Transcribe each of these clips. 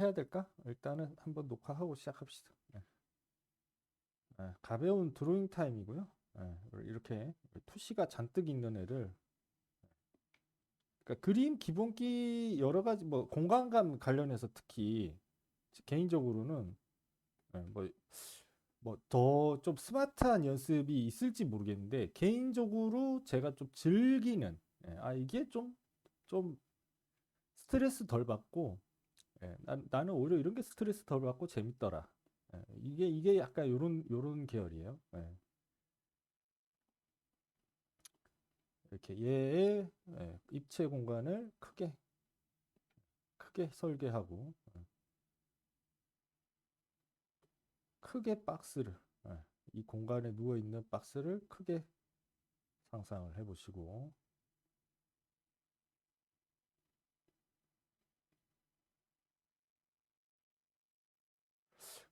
해야 될까? 일단은 한번 녹화하고 시작합시다. 네. 가벼운 드로잉 타임이고요. 이렇게 투시가 잔뜩 있는 애를, 그러니까 그림 기본기 여러 가지 뭐 공간감 관련해서 특히 개인적으로는 뭐 더 좀 스마트한 연습이 있을지 모르겠는데 개인적으로 제가 좀 즐기는, 이게 좀 스트레스 덜 받고, 나는 오히려 이런 게 스트레스 덜 받고 재밌더라. 이게 약간 요런 계열이에요. 이렇게 얘의 입체 공간을 크게 설계하고, 크게 박스를, 이 공간에 누워 있는 박스를 크게 상상을 해보시고,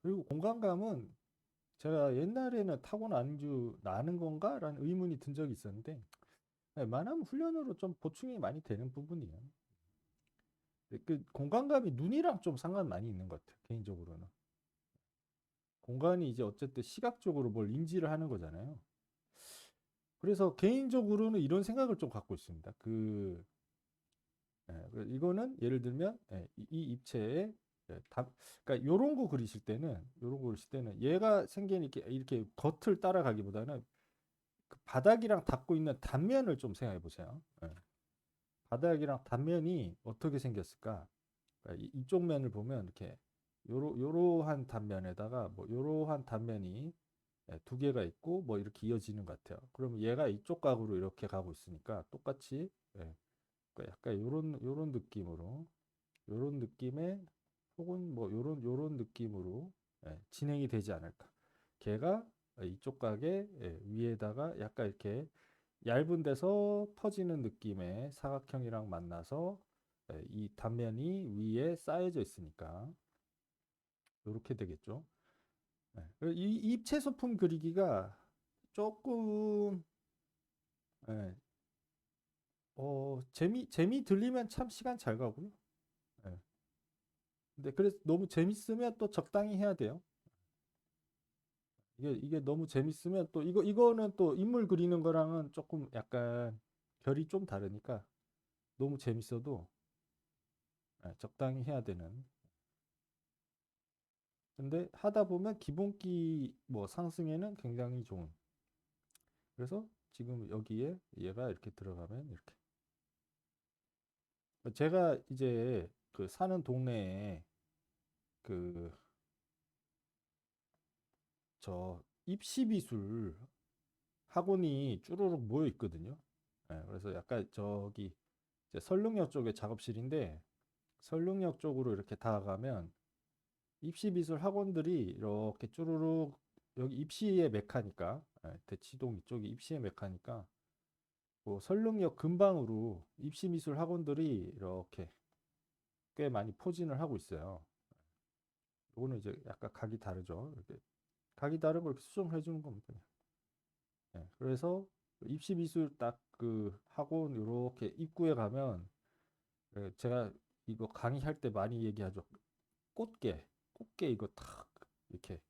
그리고 공간감은 제가 옛날에는 나는 건가라는 의문이 든 적이 있었는데, 웬만하면 훈련으로 좀 보충이 많이 되는 부분이에요. 그 공간감이 눈이랑 좀 상관 많이 있는 것 같아요. 개인적으로는. 공간이 이제 어쨌든 시각적으로 뭘 인지를 하는 거잖아요. 그래서 개인적으로는 이런 생각을 좀 갖고 있습니다. 이거는 예를 들면 이 입체에 그러니까 요런 거 그리실 때는 얘가 생긴 이렇게 겉을 따라가기보다는 그 바닥이랑 닿고 있는 단면을 좀 생각해 보세요. 바닥이랑 단면이 어떻게 생겼을까? 그러니까 이쪽 면을 보면 이렇게 요러한 단면에다가 뭐 요러한 단면이 두 개가 있고 뭐 이렇게 이어지는 것 같아요. 그러면 얘가 이쪽 각으로 이렇게 가고 있으니까 똑같이, 그러니까 약간 요런 느낌으로, 요런 느낌의, 혹은 뭐 요런 느낌으로 진행이 되지 않을까. 걔가 이쪽 각의 위에다가 약간 이렇게 얇은 데서 퍼지는 느낌의 사각형이랑 만나서 이 단면이 위에 쌓여져 있으니까 이렇게 되겠죠. 이 입체 소품 그리기가 조금, 예, 재미 들리면 참 시간 잘 가고요. 예. 근데 그래서 너무 재밌으면 또 적당히 해야 돼요. 이게 너무 재밌으면 또 이거는 또 인물 그리는 거랑은 조금 약간 결이 좀 다르니까 너무 재밌어도 적당히 해야 되는. 근데 하다 보면 기본기 뭐 상승에는 굉장히 좋은. 그래서 지금 여기에 얘가 이렇게 들어가면 이렇게. 제가 이제 그 사는 동네에 그 저 입시미술 학원이 쭈루룩 모여 있거든요. 그래서 약간 저기 이제 설릉역 쪽에 작업실인데 설릉역 쪽으로 이렇게 다가가면 입시미술 학원들이 이렇게 쭈루룩, 여기 입시의 메카니까, 대치동 이쪽이 입시의 메카니까 뭐 설릉역 근방으로 입시미술 학원들이 이렇게 꽤 많이 포진을 하고 있어요. 요거는 이제 약간 각이 다르죠. 이렇게 각이 다르고 이렇게 수정을 해주는 겁니다. 그래서 입시 미술 딱 그 학원 요렇게 입구에 가면, 제가 이거 강의할 때 많이 얘기하죠. 꽃게 이거 탁 이렇게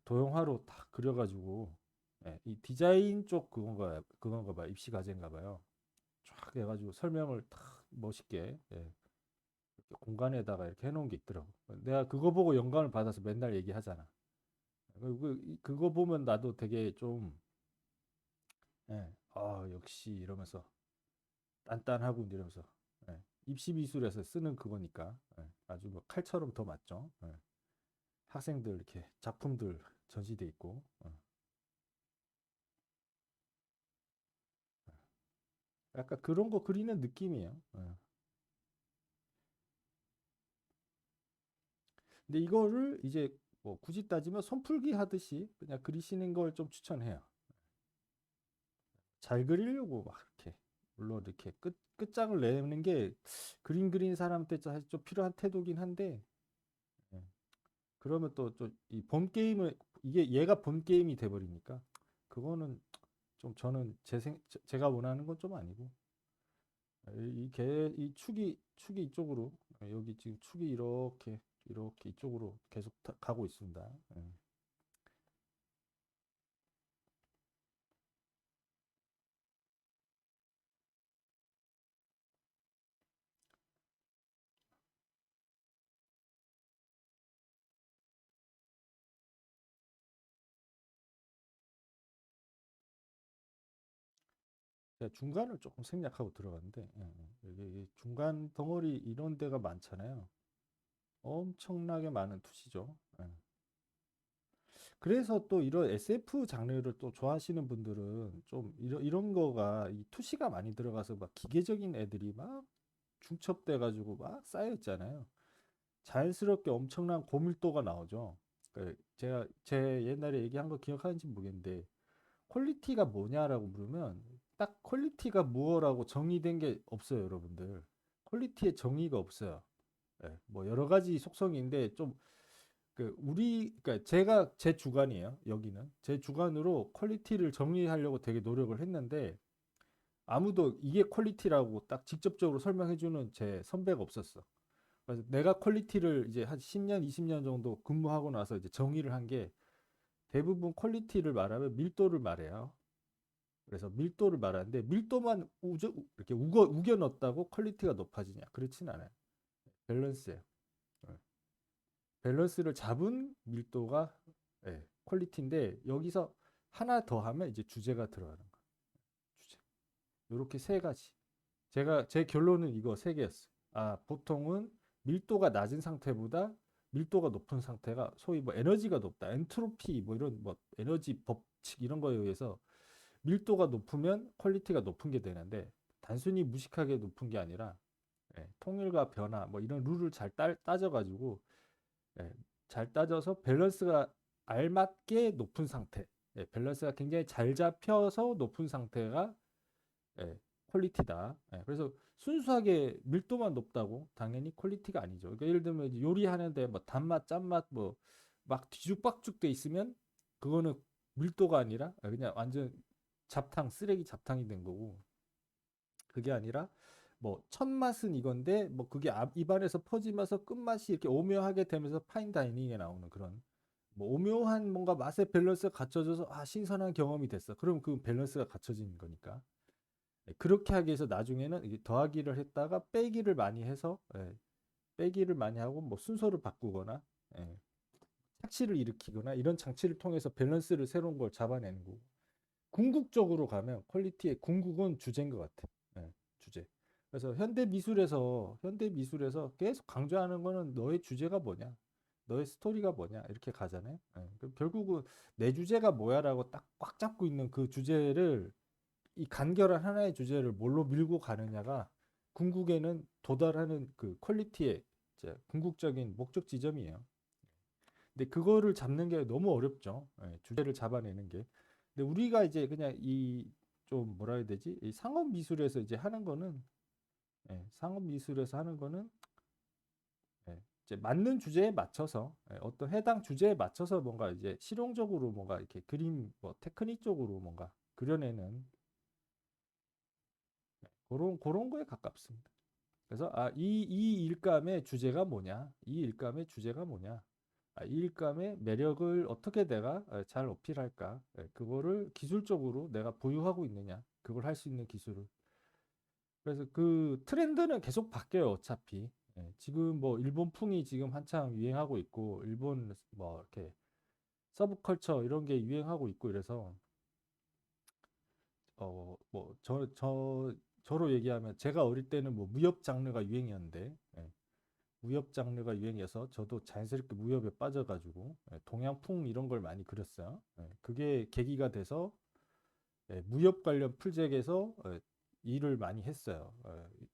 도형화로 탁 그려가지고, 이 디자인 쪽 그건가 봐요. 입시 과제인가 봐요. 쫙 해가지고 설명을 탁 멋있게, 이렇게 공간에다가 이렇게 해놓은 게 있더라고. 내가 그거 보고 영감을 받아서 맨날 얘기하잖아. 그거 보면 나도 되게 좀, 역시 이러면서 단단하고 이러면서, 입시 미술에서 쓰는 그거니까, 아주 뭐 칼처럼 더 맞죠. 학생들 이렇게 작품들 전시돼 있고, 약간 그런 거 그리는 느낌이에요. 근데 이거를 이제 뭐 굳이 따지면 손풀기 하듯이 그냥 그리시는 걸 좀 추천해요. 잘 그리려고 막 이렇게, 물론 이렇게 끝장을 내는 게 그림 그린 사람한테 사실 좀 필요한 태도긴 한데, 예, 그러면 또 이 본 게임을, 이게 얘가 본 게임이 돼버리니까 그거는 좀 저는 제가 원하는 건 좀 아니고, 이 축이 이쪽으로 여기 지금 축이 이렇게 이쪽으로 계속 가고 있습니다. 예. 제가 중간을 조금 생략하고 들어갔는데 여기 중간 덩어리 이런 데가 많잖아요. 엄청나게 많은 투시죠. 예. 그래서 또 이런 SF 장르를 또 좋아하시는 분들은 좀 이런 거가 이 투시가 많이 들어가서 막 기계적인 애들이 막 중첩돼 가지고 막 쌓여 있잖아요. 자연스럽게 엄청난 고밀도가 나오죠. 제가 제 옛날에 얘기한 거 기억하는지 모르겠는데 퀄리티가 뭐냐라고 물으면 딱 퀄리티가 무엇라고 정의된 게 없어요, 여러분들. 퀄리티의 정의가 없어요. 예, 뭐 여러 가지 속성인데 좀 그러니까 제가 제 주관이에요. 여기는 제 주관으로 퀄리티를 정의하려고 되게 노력을 했는데 아무도 이게 퀄리티라고 딱 직접적으로 설명해주는 제 선배가 없었어. 그래서 내가 퀄리티를 이제 한 10년, 20년 정도 근무하고 나서 이제 정의를 한 게 대부분 퀄리티를 말하면 밀도를 말해요. 그래서 밀도를 말하는데 밀도만 이렇게 우겨 넣었다고 퀄리티가 높아지냐? 그렇진 않아요. 밸런스예요. 예. 밸런스를 잡은 밀도가 예, 퀄리티인데 여기서 하나 더 하면 이제 주제가 들어가는 거예요. 주제. 이렇게 세 가지. 제 결론은 이거 세 개였어요. 아, 보통은 밀도가 낮은 상태보다 밀도가 높은 상태가 소위 뭐 에너지가 높다. 엔트로피 뭐 이런 뭐 에너지 법칙 이런 거에 의해서 밀도가 높으면 퀄리티가 높은 게 되는데 단순히 무식하게 높은 게 아니라 통일과 변화 뭐 이런 룰을 잘 따져가지고 예, 잘 따져서 밸런스가 알맞게 높은 상태, 밸런스가 굉장히 잘 잡혀서 높은 상태가 예, 퀄리티다. 그래서 순수하게 밀도만 높다고 당연히 퀄리티가 아니죠. 그러니까 예를 들면 이제 요리하는데 뭐 단맛, 짠맛 뭐 막 뒤죽박죽 돼 있으면 그거는 밀도가 아니라 그냥 완전 쓰레기 잡탕이 된 거고 그게 아니라 뭐 첫 맛은 이건데 뭐 그게 입안에서 퍼지면서 끝맛이 이렇게 오묘하게 되면서 파인 다이닝에 나오는 그런 뭐 오묘한 뭔가 맛의 밸런스가 갖춰져서 아 신선한 경험이 됐어. 그럼 그 밸런스가 갖춰진 거니까. 그렇게 하기 위해서 나중에는 이게 더하기를 했다가 빼기를 많이 해서 빼기를 많이 하고 뭐 순서를 바꾸거나 예, 착시를 일으키거나 이런 장치를 통해서 밸런스를 새로운 걸 잡아내는 거고 궁극적으로 가면 퀄리티의 궁극은 주제인 것 같아. 주제. 그래서 현대 미술에서 계속 강조하는 거는 너의 주제가 뭐냐, 너의 스토리가 뭐냐 이렇게 가잖아요. 그럼 결국은 내 주제가 뭐야라고 딱 꽉 잡고 있는 그 주제를 이 간결한 하나의 주제를 뭘로 밀고 가느냐가 궁극에는 도달하는 그 퀄리티의 이제 궁극적인 목적 지점이에요. 근데 그거를 잡는 게 너무 어렵죠. 주제를 잡아내는 게. 근데 우리가 이제 그냥 이 좀 뭐라 해야 되지? 이 상업 미술에서 이제 하는 거는 상업 미술에서 하는 거는 이제 맞는 주제에 맞춰서 어떤 해당 주제에 맞춰서 뭔가 이제 실용적으로 뭔가 이렇게 그림 뭐 테크닉 적으로 뭔가 그려내는 그런 거에 가깝습니다. 그래서 이 일감의 주제가 뭐냐? 이 일감의 주제가 뭐냐? 이 일감의 매력을 어떻게 내가 잘 어필할까? 그거를 기술적으로 내가 보유하고 있느냐? 그걸 할 수 있는 기술을. 그래서 그 트렌드는 계속 바뀌어요, 어차피. 지금 뭐 일본풍이 지금 한창 유행하고 있고, 일본 뭐 이렇게 서브컬처 이런 게 유행하고 있고 이래서 뭐 저로 얘기하면 제가 어릴 때는 뭐 무협 장르가 유행이었는데 무협 장르가 유행해서 저도 자연스럽게 무협에 빠져가지고 동양풍 이런 걸 많이 그렸어요. 그게 계기가 돼서 무협 관련 풀잭에서 일을 많이 했어요.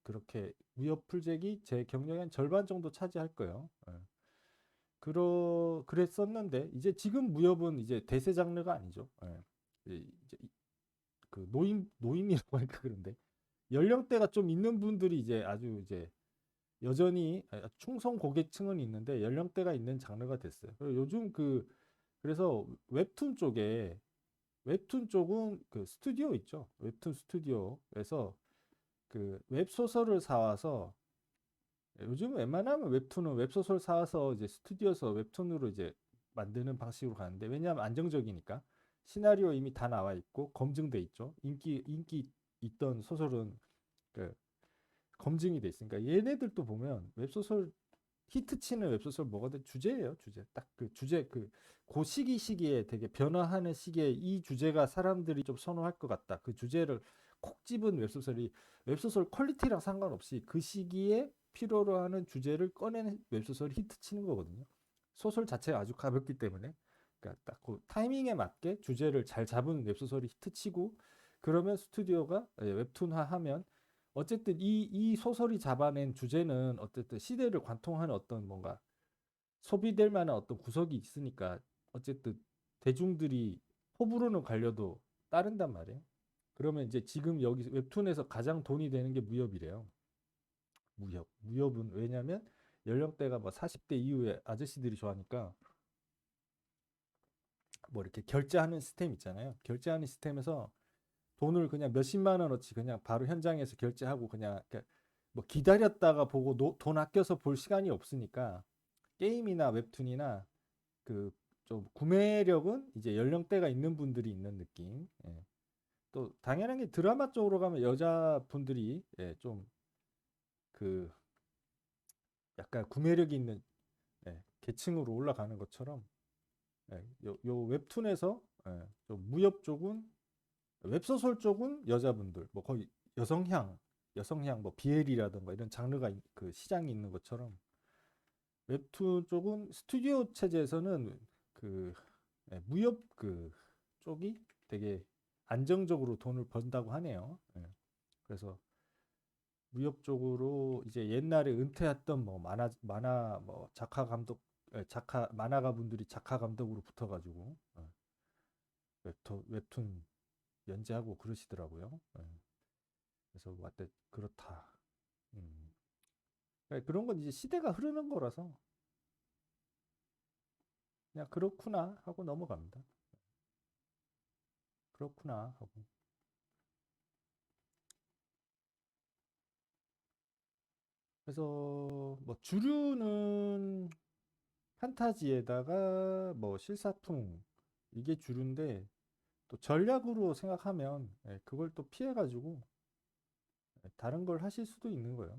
그렇게 무협 풀잭이 제 경력의 한 절반 정도 차지할 거예요. 그랬었는데 이제 지금 무협은 이제 대세 장르가 아니죠. 이제 그 노인이라고 하니까 그런데 연령대가 좀 있는 분들이 이제 아주 이제 여전히 충성 고객층은 있는데 연령대가 있는 장르가 됐어요. 그리고 요즘 그래서 웹툰 쪽은 그 스튜디오 있죠. 웹툰 스튜디오에서 그 웹소설을 사와서 요즘 웬만하면 웹툰은 웹소설 사서 이제 스튜디오에서 웹툰으로 이제 만드는 방식으로 가는데 왜냐하면 안정적이니까 시나리오 이미 다 나와 있고 검증돼 있죠. 인기 있던 소설은 그 검증이 돼 있으니까 얘네들도 보면 웹소설 히트치는 웹소설 뭐가 돼? 주제예요, 주제. 딱 그 주제 그 시기에 되게 변화하는 시기에 이 주제가 사람들이 좀 선호할 것 같다. 그 주제를 콕 집은 웹소설이 웹소설 퀄리티랑 상관없이 그 시기에 필요로 하는 주제를 꺼내는 웹소설이 히트치는 거거든요. 소설 자체가 아주 가볍기 때문에 그러니까 딱 그 타이밍에 맞게 주제를 잘 잡은 웹소설이 히트치고 그러면 스튜디오가 웹툰화하면 어쨌든 이 소설이 잡아낸 주제는 어쨌든 시대를 관통하는 어떤 뭔가 소비될 만한 어떤 구석이 있으니까 어쨌든 대중들이 호불호는 갈려도 따른단 말이에요. 그러면 이제 지금 여기 웹툰에서 가장 돈이 되는 게 무협이래요. 무협. 무협은 왜냐면 연령대가 뭐 40대 이후에 아저씨들이 좋아하니까 뭐 이렇게 결제하는 시스템 있잖아요. 결제하는 시스템에서 돈을 그냥 몇십만 원어치 그냥 바로 현장에서 결제하고 그냥 뭐 기다렸다가 보고 돈 아껴서 볼 시간이 없으니까 게임이나 웹툰이나 그 좀 구매력은 이제 연령대가 있는 분들이 있는 느낌. 예. 또 당연한 게 드라마 쪽으로 가면 여자분들이 예, 좀그 약간 구매력이 있는 계층으로 올라가는 것처럼 요 웹툰에서 좀 무협 쪽은 웹소설 쪽은 여자분들 뭐 거의 여성향 뭐 비엘이라든가 이런 장르가 그 시장이 있는 것처럼 웹툰 쪽은 스튜디오 체제에서는 그 무협 그 쪽이 되게 안정적으로 돈을 번다고 하네요. 그래서 무협 쪽으로 이제 옛날에 은퇴했던 뭐 만화 뭐 작가 감독 작가 만화가 분들이 작가 감독으로 붙어가지고 웹툰 연재하고 그러시더라고요. 그래서 왔대 그렇다. 음. 그런 건 이제 시대가 흐르는 거라서 그냥 그렇구나 하고 넘어갑니다. 그렇구나 하고. 그래서 뭐 주류는 판타지에다가 뭐 실사풍 이게 주류인데 또 전략으로 생각하면 그걸 또 피해가지고 다른 걸 하실 수도 있는 거예요.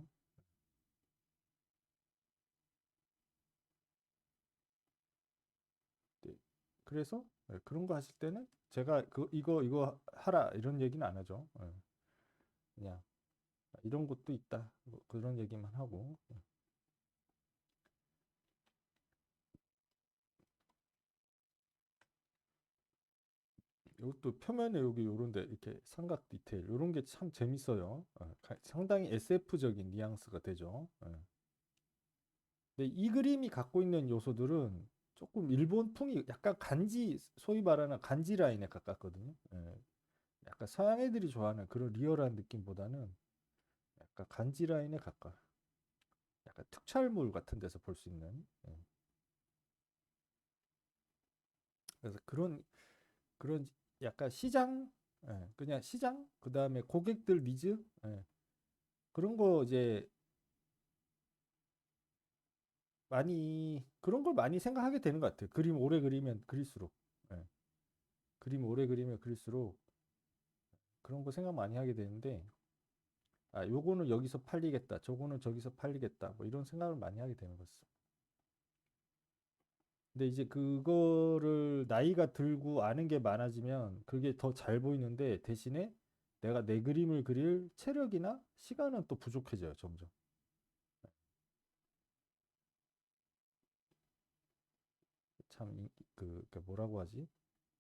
네. 그래서 그런 거 하실 때는 제가 이거 하라 이런 얘기는 안 하죠. 그냥 이런 것도 있다 뭐 그런 얘기만 하고 이것도 표면에 여기 요런데 이렇게 삼각 디테일 요런 게 참 재밌어요. 상당히 SF적인 뉘앙스가 되죠. 근데 이 그림이 갖고 있는 요소들은 조금 일본풍이 약간 간지 소위 말하는 간지 라인에 가깝거든요. 약간 서양 애들이 좋아하는 그런 리얼한 느낌보다는 약간 간지 라인에 가까. 약간 특촬물 같은 데서 볼 수 있는. 그래서 그런 약간 시장, 그냥 시장, 그 다음에 고객들 니즈, 그런 거 이제 많이 그런 걸 많이 생각하게 되는 것 같아요. 그림 오래 그리면 그릴수록, 예, 그림 오래 그리면 그릴수록 그런 거 생각 많이 하게 되는데, 아, 요거는 여기서 팔리겠다, 저거는 저기서 팔리겠다, 뭐 이런 생각을 많이 하게 되는 거죠. 근데 이제 그거를 나이가 들고 아는 게 많아지면 그게 더 잘 보이는데 대신에 내가 내 그림을 그릴 체력이나 시간은 또 부족해져요, 점점. 참, 그 뭐라고 하지?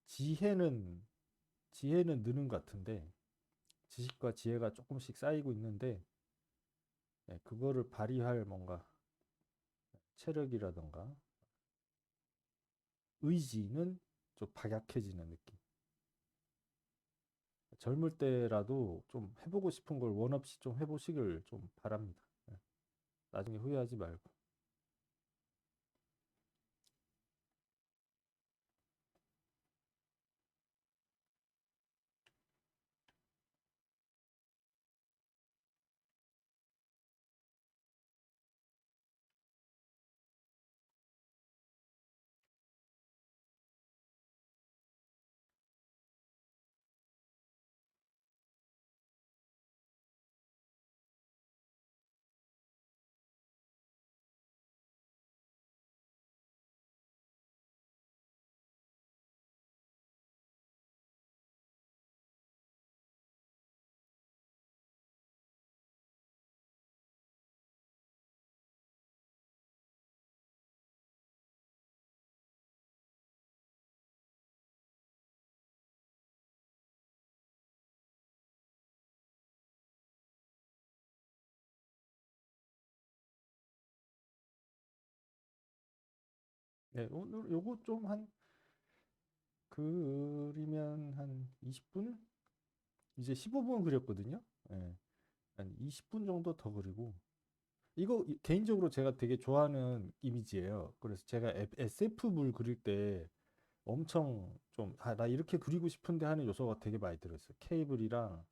지혜는, 지혜는 느는 것 같은데, 지식과 지혜가 조금씩 쌓이고 있는데, 그거를 발휘할 뭔가 체력이라던가 의지는 좀 박약해지는 느낌. 젊을 때라도 좀 해보고 싶은 걸 원 없이 좀 해보시길 좀 바랍니다. 나중에 후회하지 말고. 네, 오늘 요거 좀 한 그리면 한 20분? 이제 15분 그렸거든요. 예, 한 20분 정도 더 그리고 이거 개인적으로 제가 되게 좋아하는 이미지예요. 그래서 제가 SF물 그릴 때 엄청 좀, 아, 나 이렇게 그리고 싶은데 하는 요소가 되게 많이 들어있어요. 케이블이랑,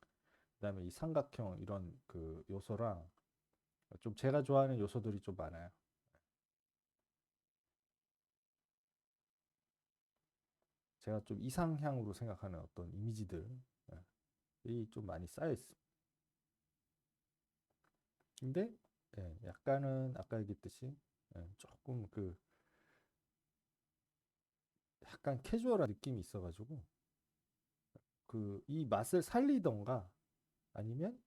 그다음에 이 삼각형 이런 그 요소랑 좀 제가 좋아하는 요소들이 좀 많아요. 제가 좀 이상향으로 생각하는 어떤 이미지들, 예, 이좀 많이 쌓여 있어요. 근데, 예, 약간은 아까 얘기했듯이, 예, 조금 그, 약간 캐주얼한 느낌이 있어가지고, 그, 이 맛을 살리던가, 아니면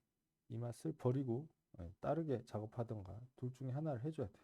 이 맛을 버리고, 예, 다르게 작업하던가, 둘 중에 하나를 해줘야 돼.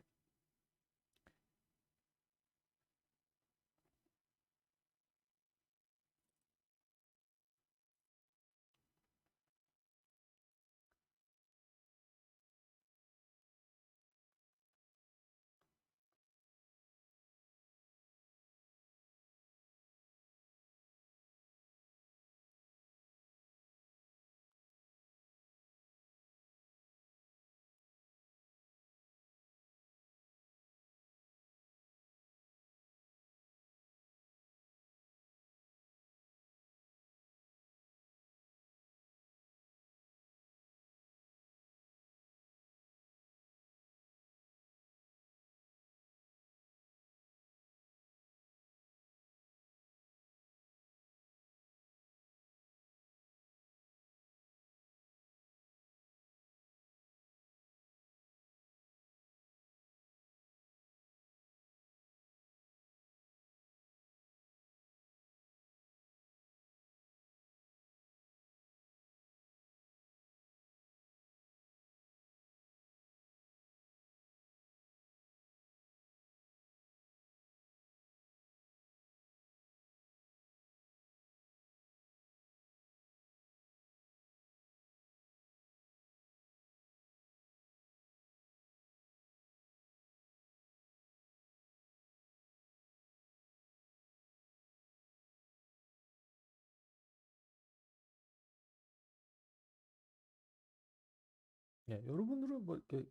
예, 여러분들은 뭐 이렇게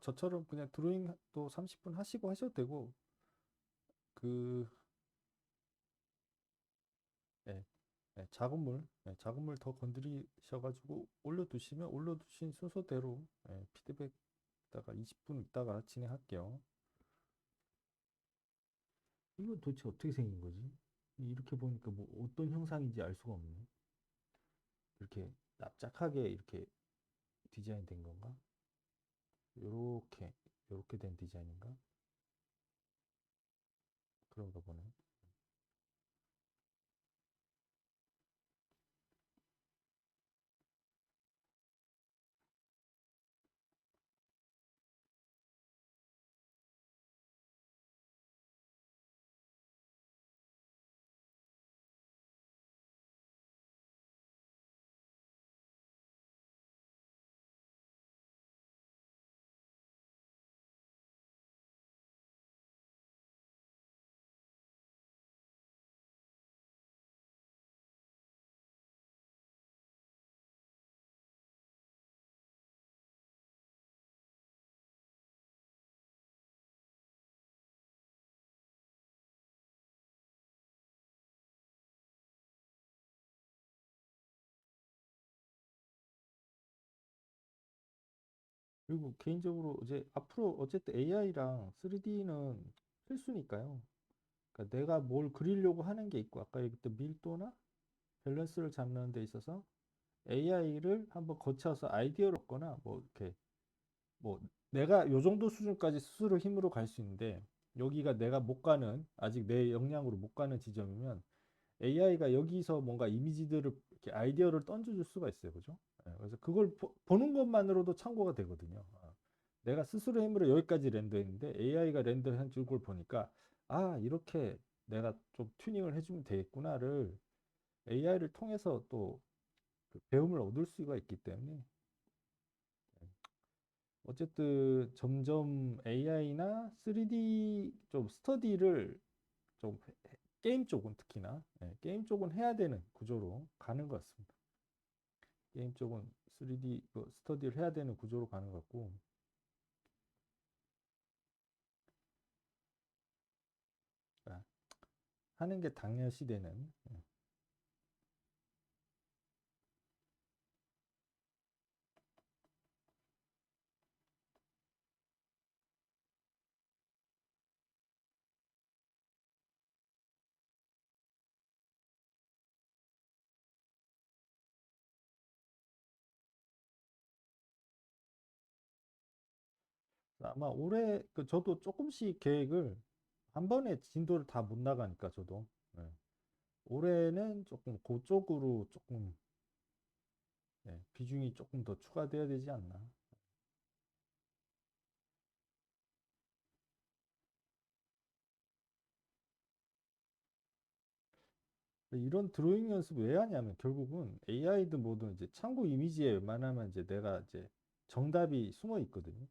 저처럼 그냥 드로잉도 30분 하시고 하셔도 되고, 그, 예, 예, 작업물 더 건드리셔가지고 올려두시면 올려두신 순서대로, 예, 피드백다가 20분 있다가 진행할게요. 이거 도대체 어떻게 생긴 거지? 이렇게 보니까 뭐 어떤 형상인지 알 수가 없네. 이렇게 납작하게 이렇게 디자인 된 건가? 요렇게, 요렇게 된 디자인인가? 그런가 보네. 그리고 개인적으로 이제 앞으로 어쨌든 AI랑 3D는 필수니까요. 그러니까 내가 뭘 그리려고 하는 게 있고 아까 얘기했던 밀도나 밸런스를 잡는 데 있어서 AI를 한번 거쳐서 아이디어를 얻거나 뭐 이렇게 뭐 내가 요 정도 수준까지 스스로 힘으로 갈 수 있는데 여기가 내가 못 가는 아직 내 역량으로 못 가는 지점이면 AI가 여기서 뭔가 이미지들을 이렇게 아이디어를 던져줄 수가 있어요, 그죠? 예, 그래서 그걸 보는 것만으로도 참고가 되거든요. 내가 스스로 힘으로 여기까지 렌더했는데 AI가 렌더한 걸 보니까 아 이렇게 내가 좀 튜닝을 해주면 되겠구나를 AI를 통해서 또 그 배움을 얻을 수가 있기 때문에 예, 어쨌든 점점 AI나 3D 좀 스터디를 좀 게임 쪽은 특히나 게임 쪽은 해야 되는 구조로 가는 것 같습니다. 게임 쪽은 3D 스터디를 해야 되는 구조로 가는 것 같고 아, 하는 게 당연시 되는 아마 올해 저도 조금씩 계획을 한 번에 진도를 다 못 나가니까 저도 올해는 조금 그쪽으로 조금 비중이 조금 더 추가돼야 되지 않나. 이런 드로잉 연습 왜 하냐면 결국은 AI든 뭐든 이제 참고 이미지에 웬만하면 이제 내가 이제 정답이 숨어 있거든요.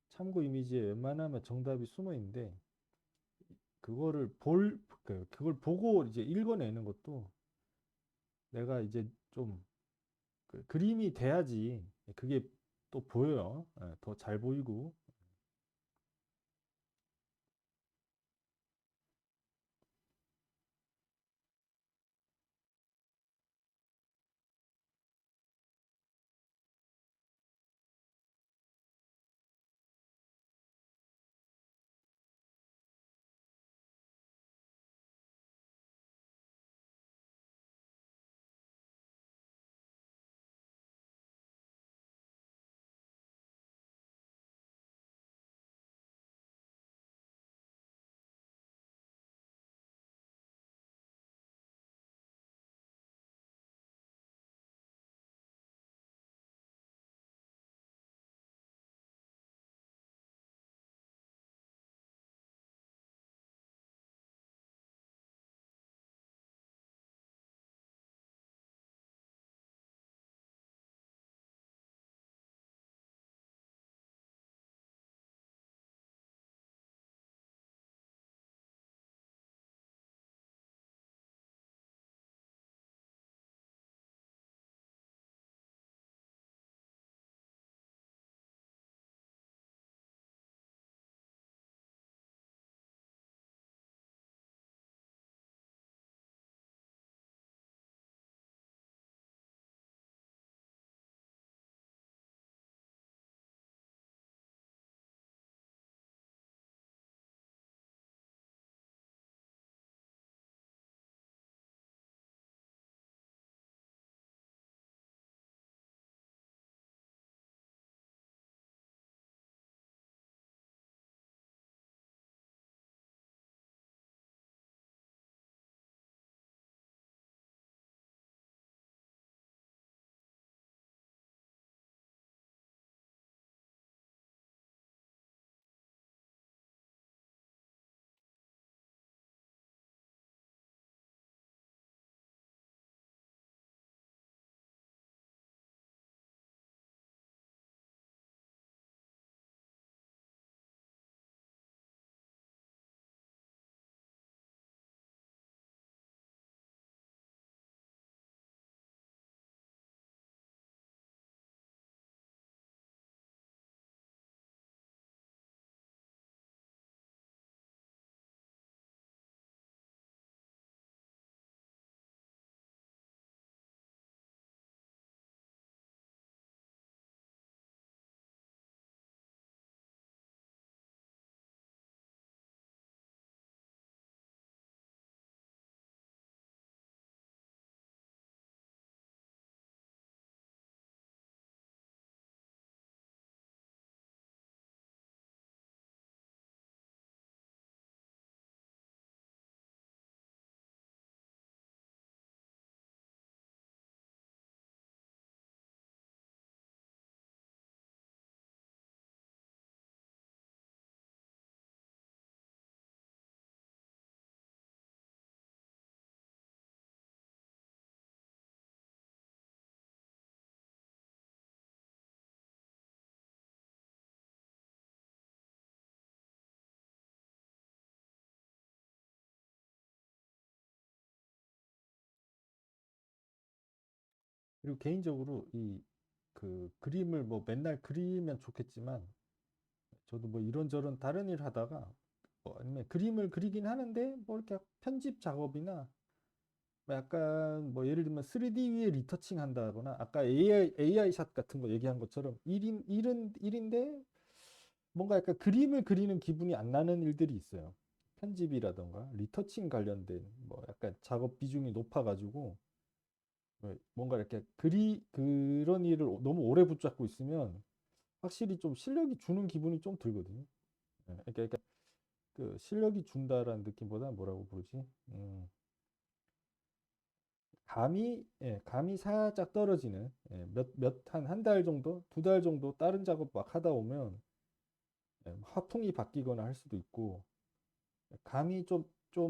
참고 이미지에 웬만하면 정답이 숨어 있는데 그거를 그걸 보고 이제 읽어내는 것도 내가 이제 좀 그림이 돼야지 그게 또 보여요. 더 잘 보이고 그리고 개인적으로 이 그 그림을 뭐 맨날 그리면 좋겠지만 저도 뭐 이런저런 다른 일 하다가 뭐 아니면 그림을 그리긴 하는데 뭐 이렇게 편집 작업이나 뭐 약간 뭐 예를 들면 3D 위에 리터칭 한다거나 아까 AI 샷 같은 거 얘기한 것처럼 일인데 뭔가 약간 그림을 그리는 기분이 안 나는 일들이 있어요. 편집이라던가 리터칭 관련된 뭐 약간 작업 비중이 높아가지고 뭔가 이렇게 그런 일을 너무 오래 붙잡고 있으면 확실히 좀 실력이 주는 기분이 좀 들거든요. 그러니까 그 실력이 준다라는 느낌보다 뭐라고 부르지? 감이 살짝 떨어지는 한 달 정도, 2달 정도 다른 작업 막 하다 오면 화풍이 바뀌거나 할 수도 있고 감이 좀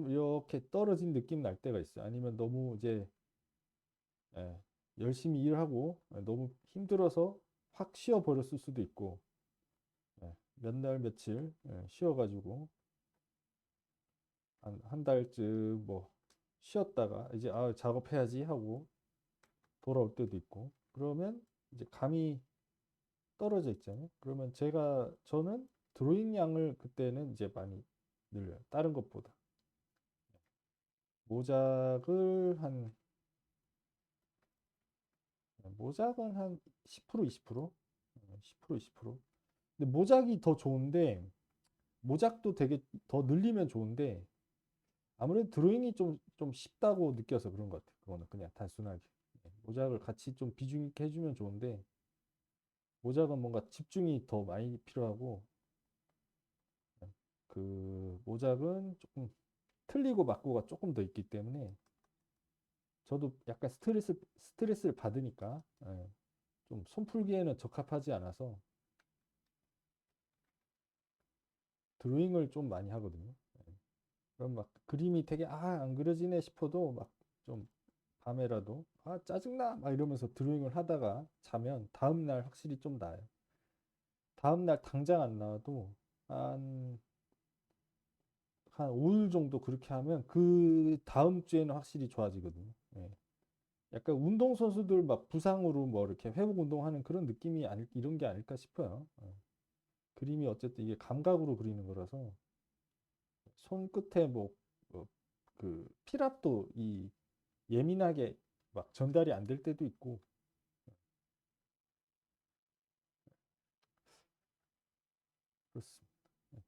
이렇게 떨어진 느낌 날 때가 있어요. 아니면 너무 이제 예, 열심히 일하고 너무 힘들어서 확 쉬어버렸을 수도 있고 몇 날 며칠 쉬어가지고 한 달쯤 뭐 쉬었다가 이제 아 작업해야지 하고 돌아올 때도 있고 그러면 이제 감이 떨어져 있잖아요. 그러면 저는 드로잉 양을 그때는 이제 많이 늘려요. 다른 것보다. 모작을 한 모작은 한 10% 20%? 10% 20%. 근데 모작이 더 좋은데 모작도 되게 더 늘리면 좋은데 아무래도 드로잉이 좀 쉽다고 느껴서 그런 것 같아요. 그거는 그냥 단순하게. 모작을 같이 좀 비중 있게 해주면 좋은데 모작은 뭔가 집중이 더 많이 필요하고 그 모작은 조금 틀리고 맞고가 조금 더 있기 때문에 저도 약간 스트레스를 받으니까 좀 손풀기에는 적합하지 않아서 드로잉을 좀 많이 하거든요. 그럼 막 그림이 되게 안 그려지네 싶어도 막 좀 밤에라도 짜증나 막 이러면서 드로잉을 하다가 자면 다음날 확실히 좀 나아요. 다음날 당장 안 나와도 한, 한 5일 정도 그렇게 하면 그 다음 주에는 확실히 좋아지거든요. 약간 운동선수들 막 부상으로 뭐 이렇게 회복 운동하는 그런 느낌이 이런 게 아닐까 싶어요. 그림이 어쨌든 이게 감각으로 그리는 거라서 손끝에 그 피랍도 예민하게 막 전달이 안 될 때도 있고 그렇습니다. 예.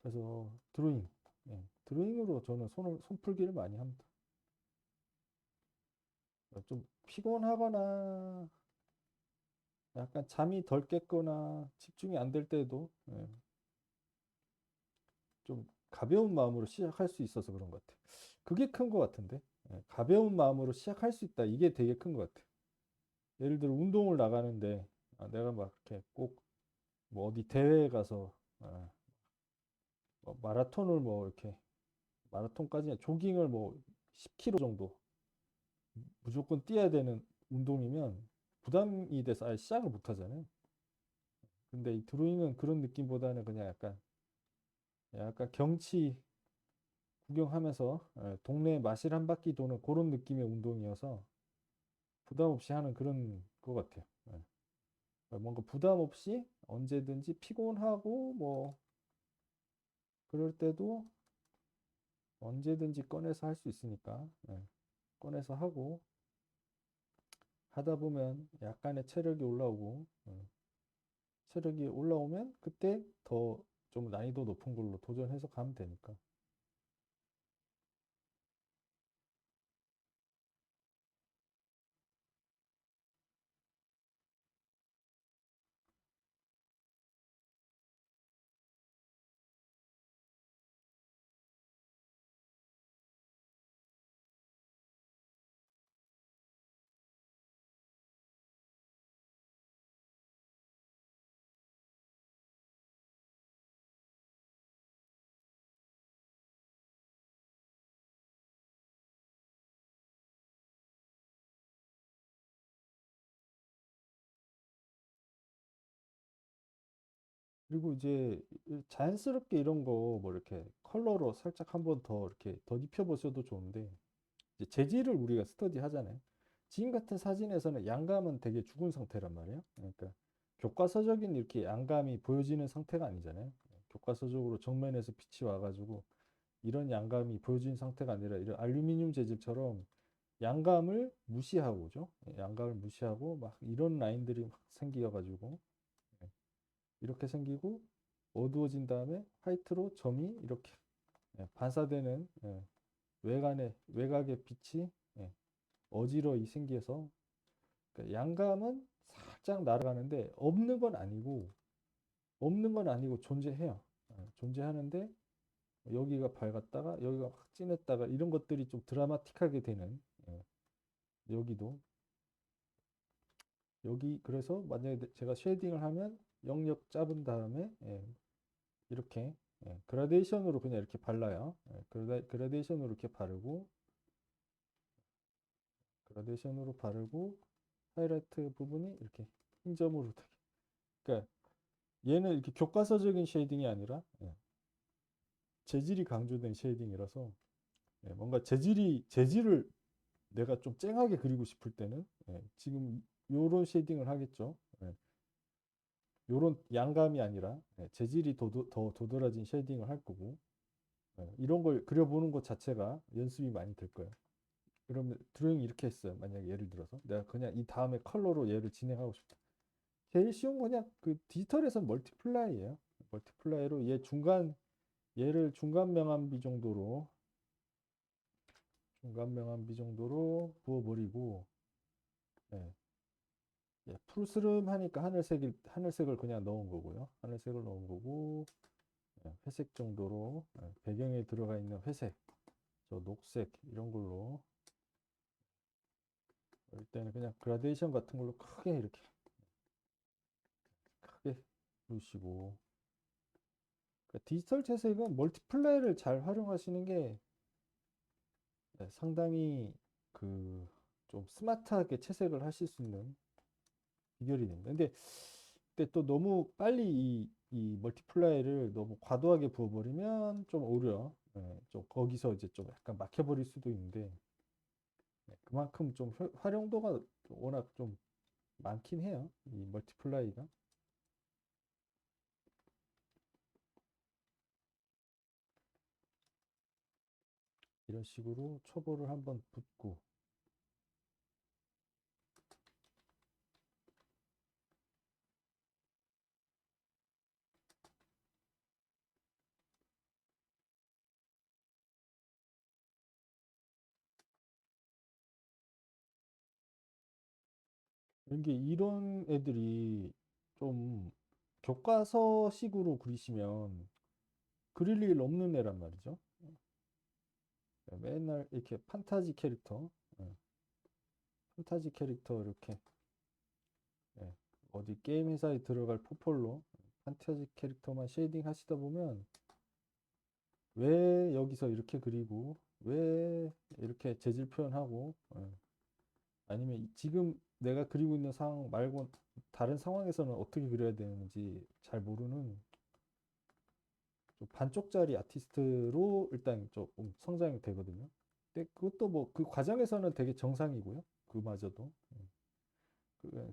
그래서 드로잉으로 저는 손풀기를 많이 합니다. 좀 피곤하거나 약간 잠이 덜 깼거나 집중이 안 될 때도 좀 가벼운 마음으로 시작할 수 있어서 그런 것 같아요. 그게 큰 것 같은데. 가벼운 마음으로 시작할 수 있다. 이게 되게 큰 것 같아요. 예를 들어 운동을 나가는데 내가 막 이렇게 꼭 뭐 어디 대회에 가서 아, 뭐 마라톤을 뭐 이렇게 마라톤까지 조깅을 뭐 10km 정도 무조건 뛰어야 되는 운동이면 부담이 돼서 아예 시작을 못 하잖아요. 근데 이 드로잉은 그런 느낌보다는 그냥 약간 경치 구경하면서 동네 마실 한 바퀴 도는 그런 느낌의 운동이어서 부담 없이 하는 그런 것 같아요. 뭔가 부담 없이 언제든지 피곤하고 뭐 그럴 때도 언제든지 꺼내서 할 수 있으니까 꺼내서 하고 하다 보면 약간의 체력이 올라오고 체력이 올라오면 그때 더 좀 난이도 높은 걸로 도전해서 가면 되니까. 그리고 이제 자연스럽게 이런 거 뭐 이렇게 컬러로 살짝 한번 더 이렇게 더 입혀보셔도 좋은데 이제 재질을 우리가 스터디 하잖아요. 지금 같은 사진에서는 양감은 되게 죽은 상태란 말이에요. 그러니까 교과서적인 이렇게 양감이 보여지는 상태가 아니잖아요. 교과서적으로 정면에서 빛이 와가지고 이런 양감이 보여지는 상태가 아니라 이런 알루미늄 재질처럼 양감을 무시하고죠. 양감을 무시하고 막 이런 라인들이 막 생겨가지고 이렇게 생기고 어두워진 다음에 화이트로 점이 이렇게 반사되는 외곽의 빛이 어지러이 생겨서 그러니까 양감은 살짝 날아가는데 없는 건 아니고 존재해요. 존재하는데 여기가 밝았다가 여기가 확 진했다가 이런 것들이 좀 드라마틱하게 되는 여기도 여기 그래서 만약에 제가 쉐이딩을 하면 영역 잡은 다음에 이렇게 그라데이션으로 그냥 이렇게 발라요. 그라데이션으로 이렇게 바르고 그라데이션으로 바르고 하이라이트 부분이 이렇게 흰 점으로 되게 그러니까 얘는 이렇게 교과서적인 쉐이딩이 아니라 재질이 강조된 쉐이딩이라서 뭔가 재질을 내가 좀 쨍하게 그리고 싶을 때는 지금 요런 쉐이딩을 하겠죠. 요런 양감이 아니라 재질이 더 도드라진 쉐이딩을 할 거고 이런 걸 그려보는 것 자체가 연습이 많이 될 거예요. 그러면 드로잉 이렇게 했어요. 만약에 예를 들어서 내가 그냥 이 다음에 컬러로 얘를 진행하고 싶다. 제일 쉬운 거 그냥 그 디지털에서는 멀티플라이예요. 멀티플라이로 얘를 중간 명암비 정도로 부어버리고 예, 푸르스름하니까 하늘색을 그냥 넣은 거고요. 하늘색을 넣은 거고 회색 정도로 배경에 들어가 있는 회색, 저 녹색 이런 걸로 이때는 그냥 그라데이션 같은 걸로 크게 누시고 그러니까 디지털 채색은 멀티플라이를 잘 활용하시는 게 상당히 그 좀 스마트하게 채색을 하실 수 있는 비결이 됩니다. 근데 또 너무 빨리 이 멀티플라이를 너무 과도하게 부어버리면 좀 오히려 좀 거기서 이제 좀 약간 막혀버릴 수도 있는데 그만큼 좀 활용도가 워낙 좀 많긴 해요. 이 멀티플라이가. 이런 식으로 초보를 한번 붓고 이런 애들이 좀 교과서식으로 그리시면 그릴 일 없는 애란 말이죠. 맨날 이렇게 판타지 캐릭터 이렇게 예, 어디 게임 회사에 들어갈 포폴로 판타지 캐릭터만 쉐이딩 하시다 보면 왜 여기서 이렇게 그리고 왜 이렇게 재질 표현하고 아니면 지금 내가 그리고 있는 상황 말고 다른 상황에서는 어떻게 그려야 되는지 잘 모르는 좀 반쪽짜리 아티스트로 일단 조금 성장이 되거든요. 근데 그것도 뭐 그 과정에서는 되게 정상이고요. 그마저도.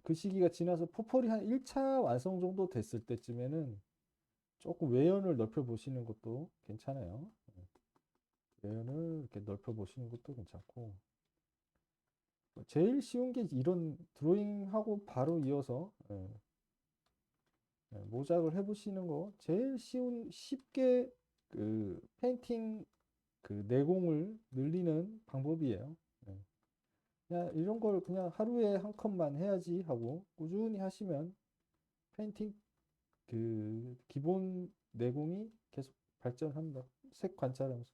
그 시기가 지나서 포폴이 한 1차 완성 정도 됐을 때쯤에는 조금 외연을 넓혀 보시는 것도 괜찮아요. 외연을 이렇게 넓혀 보시는 것도 괜찮고 제일 쉬운 게 이런 드로잉하고 바로 이어서 모작을 해보시는 거 제일 쉽게 그 페인팅 그 내공을 늘리는 방법이에요. 예. 그냥 이런 걸 그냥 하루에 한 컷만 해야지 하고 꾸준히 하시면 페인팅 그 기본 내공이 계속 발전합니다. 색 관찰하면서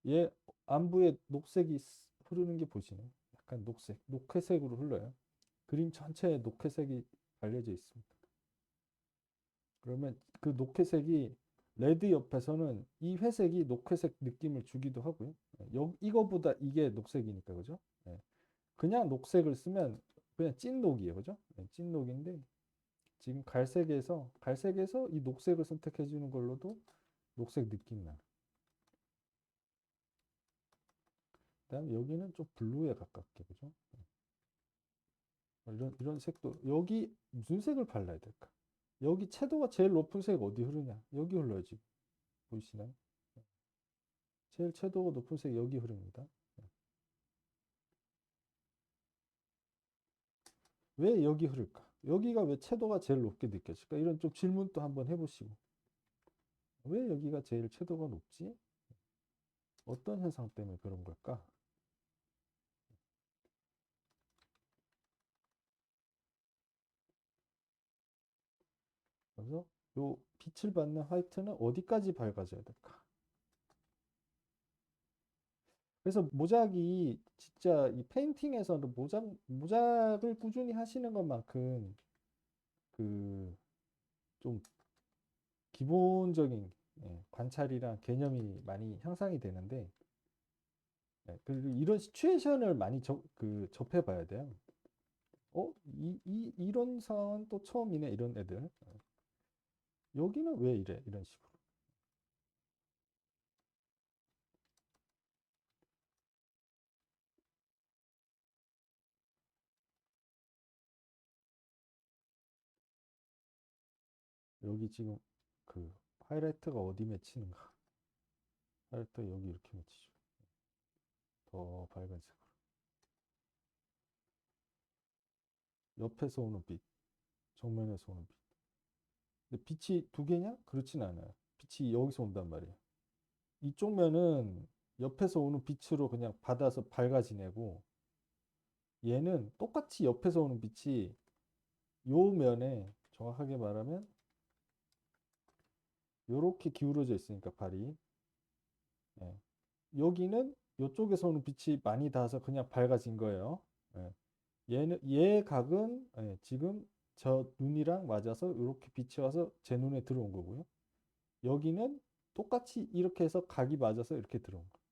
얘 안부에 녹색이 흐르는 게 보시나요? 약간 녹회색으로 흘러요. 그림 전체에 녹회색이 발려져 있습니다. 그러면 그 녹회색이 레드 옆에서는 이 회색이 녹회색 느낌을 주기도 하고요. 이거보다 이게 녹색이니까 그죠? 예. 그냥 녹색을 쓰면 그냥 찐 녹이에요, 그죠? 찐 녹인데 지금 갈색에서 이 녹색을 선택해 주는 걸로도 녹색 느낌이 나요. 그다음 여기는 좀 블루에 가깝게 그죠? 이런 색도 여기 무슨 색을 발라야 될까? 여기 채도가 제일 높은 색 어디 흐르냐? 여기 흘러야지. 보이시나요? 제일 채도가 높은 색 여기 흐릅니다. 왜 여기 흐를까? 여기가 왜 채도가 제일 높게 느껴질까? 이런 좀 질문도 한번 해보시고. 왜 여기가 제일 채도가 높지? 어떤 현상 때문에 그런 걸까? 그래서 요 빛을 받는 화이트는 어디까지 밝아져야 될까? 그래서 모작이 진짜 이 페인팅에서는 모작을 꾸준히 하시는 것만큼 그 좀 기본적인 관찰이랑 개념이 많이 향상이 되는데 그리고 이런 시츄에이션을 많이 접해 봐야 돼요. 이런 상황은 또 처음이네 이런 애들. 여기는 왜 이래 이런 식으로. 여기 지금 그 하이라이트가 어디 맺히는가? 하이라이트가 여기 이렇게 맺히죠. 더 밝은 색으로. 옆에서 오는 빛, 정면에서 오는 빛. 근데 빛이 두 개냐? 그렇진 않아요. 빛이 여기서 온단 말이에요. 이쪽 면은 옆에서 오는 빛으로 그냥 받아서 밝아지내고 얘는 똑같이 옆에서 오는 빛이 요 면에 정확하게 말하면 요렇게 기울어져 있으니까 발이 예. 여기는 이쪽에서 오는 빛이 많이 닿아서 그냥 밝아진 거예요. 예. 얘 각은 지금 저 눈이랑 맞아서 이렇게 빛이 와서 제 눈에 들어온 거고요. 여기는 똑같이 이렇게 해서 각이 맞아서 이렇게 들어온 거예요.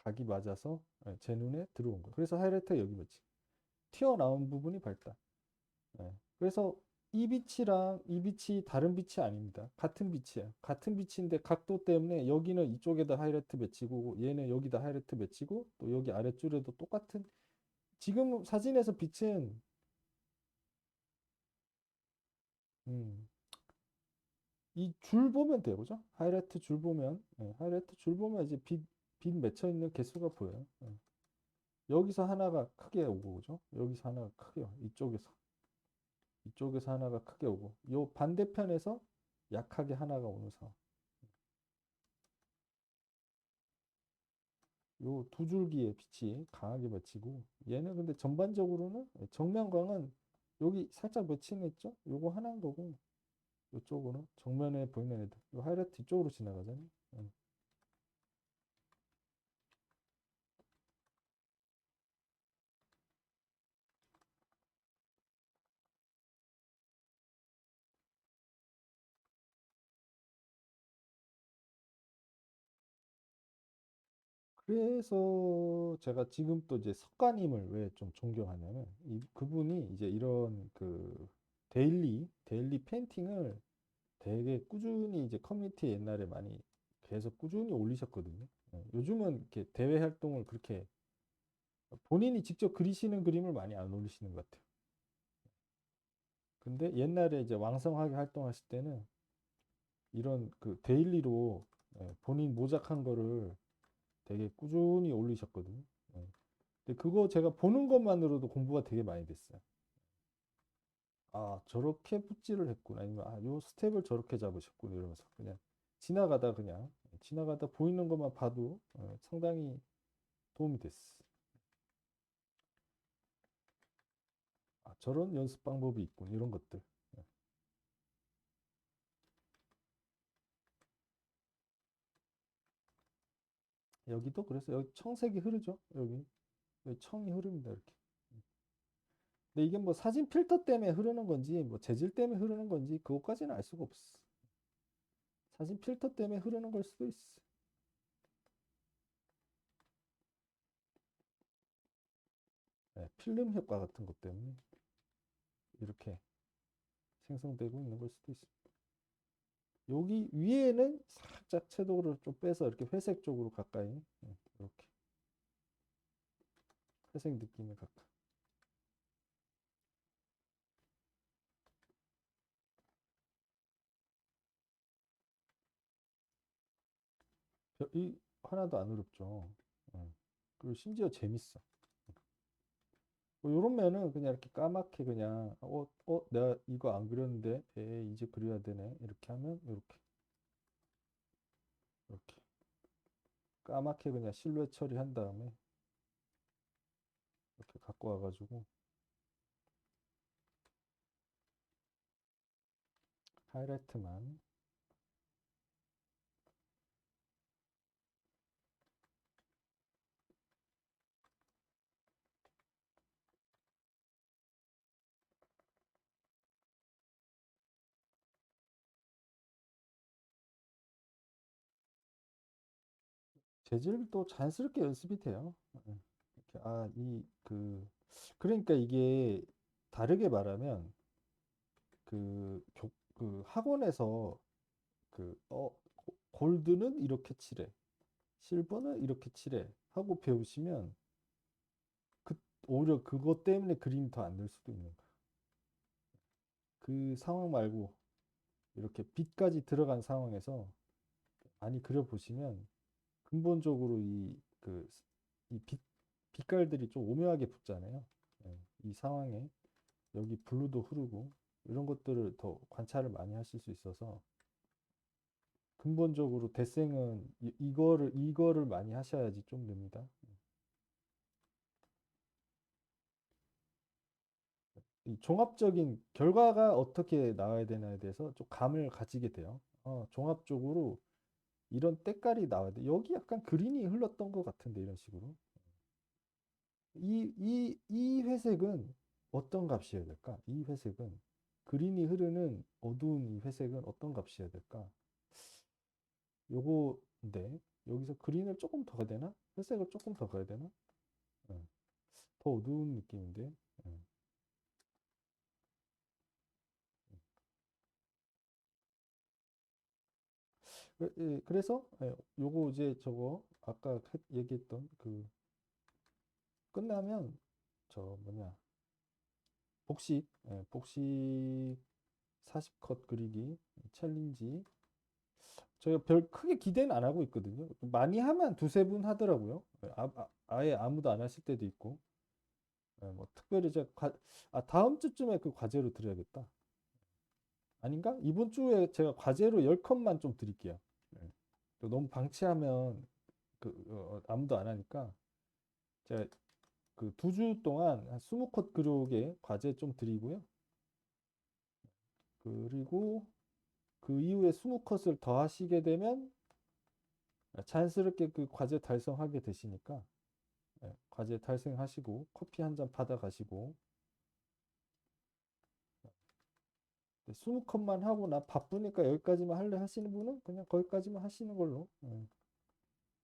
각이 맞아서 제 눈에 들어온 거예요. 그래서 하이라이트가 여기 맺지. 튀어나온 부분이 밝다. 그래서 이 빛이랑 이 빛이 다른 빛이 아닙니다. 같은 빛이에요. 같은 빛인데 각도 때문에 여기는 이쪽에다 하이라이트 맺히고 얘는 여기다 하이라이트 맺히고 또 여기 아랫줄에도 똑같은 지금 사진에서 빛은 이 줄 보면 돼요. 그죠? 하이라이트 줄 보면 하이라이트 줄 보면 이제 빛 맺혀 있는 개수가 보여요. 여기서 하나가 크게 오고 그죠? 여기서 하나가 크게 와. 이쪽에서 하나가 크게 오고 요 반대편에서 약하게 하나가 오는 상황. 요 두 줄기의 빛이 강하게 맺히고 얘는 근데 전반적으로는 정면광은 여기 살짝 맺히는 있죠? 요거 하나인 거고 이쪽으로 정면에 보이는 애들 요 하이라이트 이쪽으로 지나가잖아요. 그래서 제가 지금 또 이제 석가님을 왜 좀 존경하냐면 그분이 이제 이런 그 데일리 페인팅을 되게 꾸준히 이제 커뮤니티 옛날에 많이 계속 꾸준히 올리셨거든요. 요즘은 이렇게 대외 활동을 그렇게 본인이 직접 그리시는 그림을 많이 안 올리시는 것 같아요. 근데 옛날에 이제 왕성하게 활동하실 때는 이런 그 데일리로 본인 모작한 거를 되게 꾸준히 올리셨거든요. 예. 근데 그거 제가 보는 것만으로도 공부가 되게 많이 됐어요. 아, 저렇게 붓질을 했구나. 아니면 요 스텝을 저렇게 잡으셨구나. 이러면서 그냥 지나가다 보이는 것만 봐도 상당히 도움이 됐어. 아, 저런 연습 방법이 있군. 이런 것들. 예. 여기도 그래서 여기 청색이 흐르죠. 여기 청이 흐릅니다. 이렇게. 근데 이게 뭐 사진 필터 때문에 흐르는 건지 뭐 재질 때문에 흐르는 건지 그것까지는 알 수가 없어. 사진 필터 때문에 흐르는 걸 수도 있어. 필름 효과 같은 것 때문에 이렇게 생성되고 있는 걸 수도 있습니다. 여기 위에는 살짝 채도를 좀 빼서 이렇게 회색 쪽으로 가까이 이렇게 회색 느낌에 가까이 이 하나도 안 어렵죠. 예. 그리고 심지어 재밌어. 뭐 요런 면은 그냥 이렇게 까맣게 그냥 내가 이거 안 그렸는데 이제 그려야 되네 이렇게 하면 이렇게 까맣게 그냥 실루엣 처리한 다음에 이렇게 갖고 와가지고 하이라이트만 재질도 자연스럽게 연습이 돼요. 예. 이렇게 그러니까 이게 다르게 말하면 그 학원에서 골드는 이렇게 칠해, 실버는 이렇게 칠해 하고 배우시면 그 오히려 그것 때문에 그림이 더 안 될 수도 있는 거야. 그 상황 말고 이렇게 빛까지 들어간 상황에서 많이 그려보시면 근본적으로 이 빛깔들이 좀 오묘하게 붙잖아요. 예, 이 상황에 여기 블루도 흐르고 이런 것들을 더 관찰을 많이 하실 수 있어서 근본적으로 데생은 이거를 많이 하셔야지 좀 됩니다. 이 종합적인 결과가 어떻게 나와야 되나에 대해서 좀 감을 가지게 돼요. 종합적으로 이런 때깔이 나와야 돼. 여기 약간 그린이 흘렀던 것 같은데 이런 식으로. 이 회색은 어떤 값이어야 될까? 이 회색은 그린이 흐르는 어두운 이 회색은 어떤 값이어야 될까? 요거인데 여기서 그린을 조금 더 가야 되나? 회색을 조금 더 가야 되나? 예, 더 어두운 느낌인데. 예. 그래서 요거 이제 저거 아까 얘기했던 끝나면 저 뭐냐 복식 40컷 그리기 챌린지 저희가 별 크게 기대는 안 하고 있거든요. 많이 하면 두세 분 하더라고요. 아예 아무도 안 하실 때도 있고. 뭐 특별히 다음 주쯤에 그 과제로 드려야겠다. 아닌가? 이번 주에 제가 과제로 10컷만 좀 드릴게요. 네. 또 너무 방치하면 아무도 안 하니까 제가 그 2주 동안 한 20컷 그룹에 과제 좀 드리고요. 그리고 그 이후에 20컷을 더 하시게 되면 자연스럽게 그 과제 달성하게 되시니까 과제 달성하시고 커피 한 잔 받아가시고 20컷만 하고 나 바쁘니까 여기까지만 할래 하시는 분은 그냥 거기까지만 하시는 걸로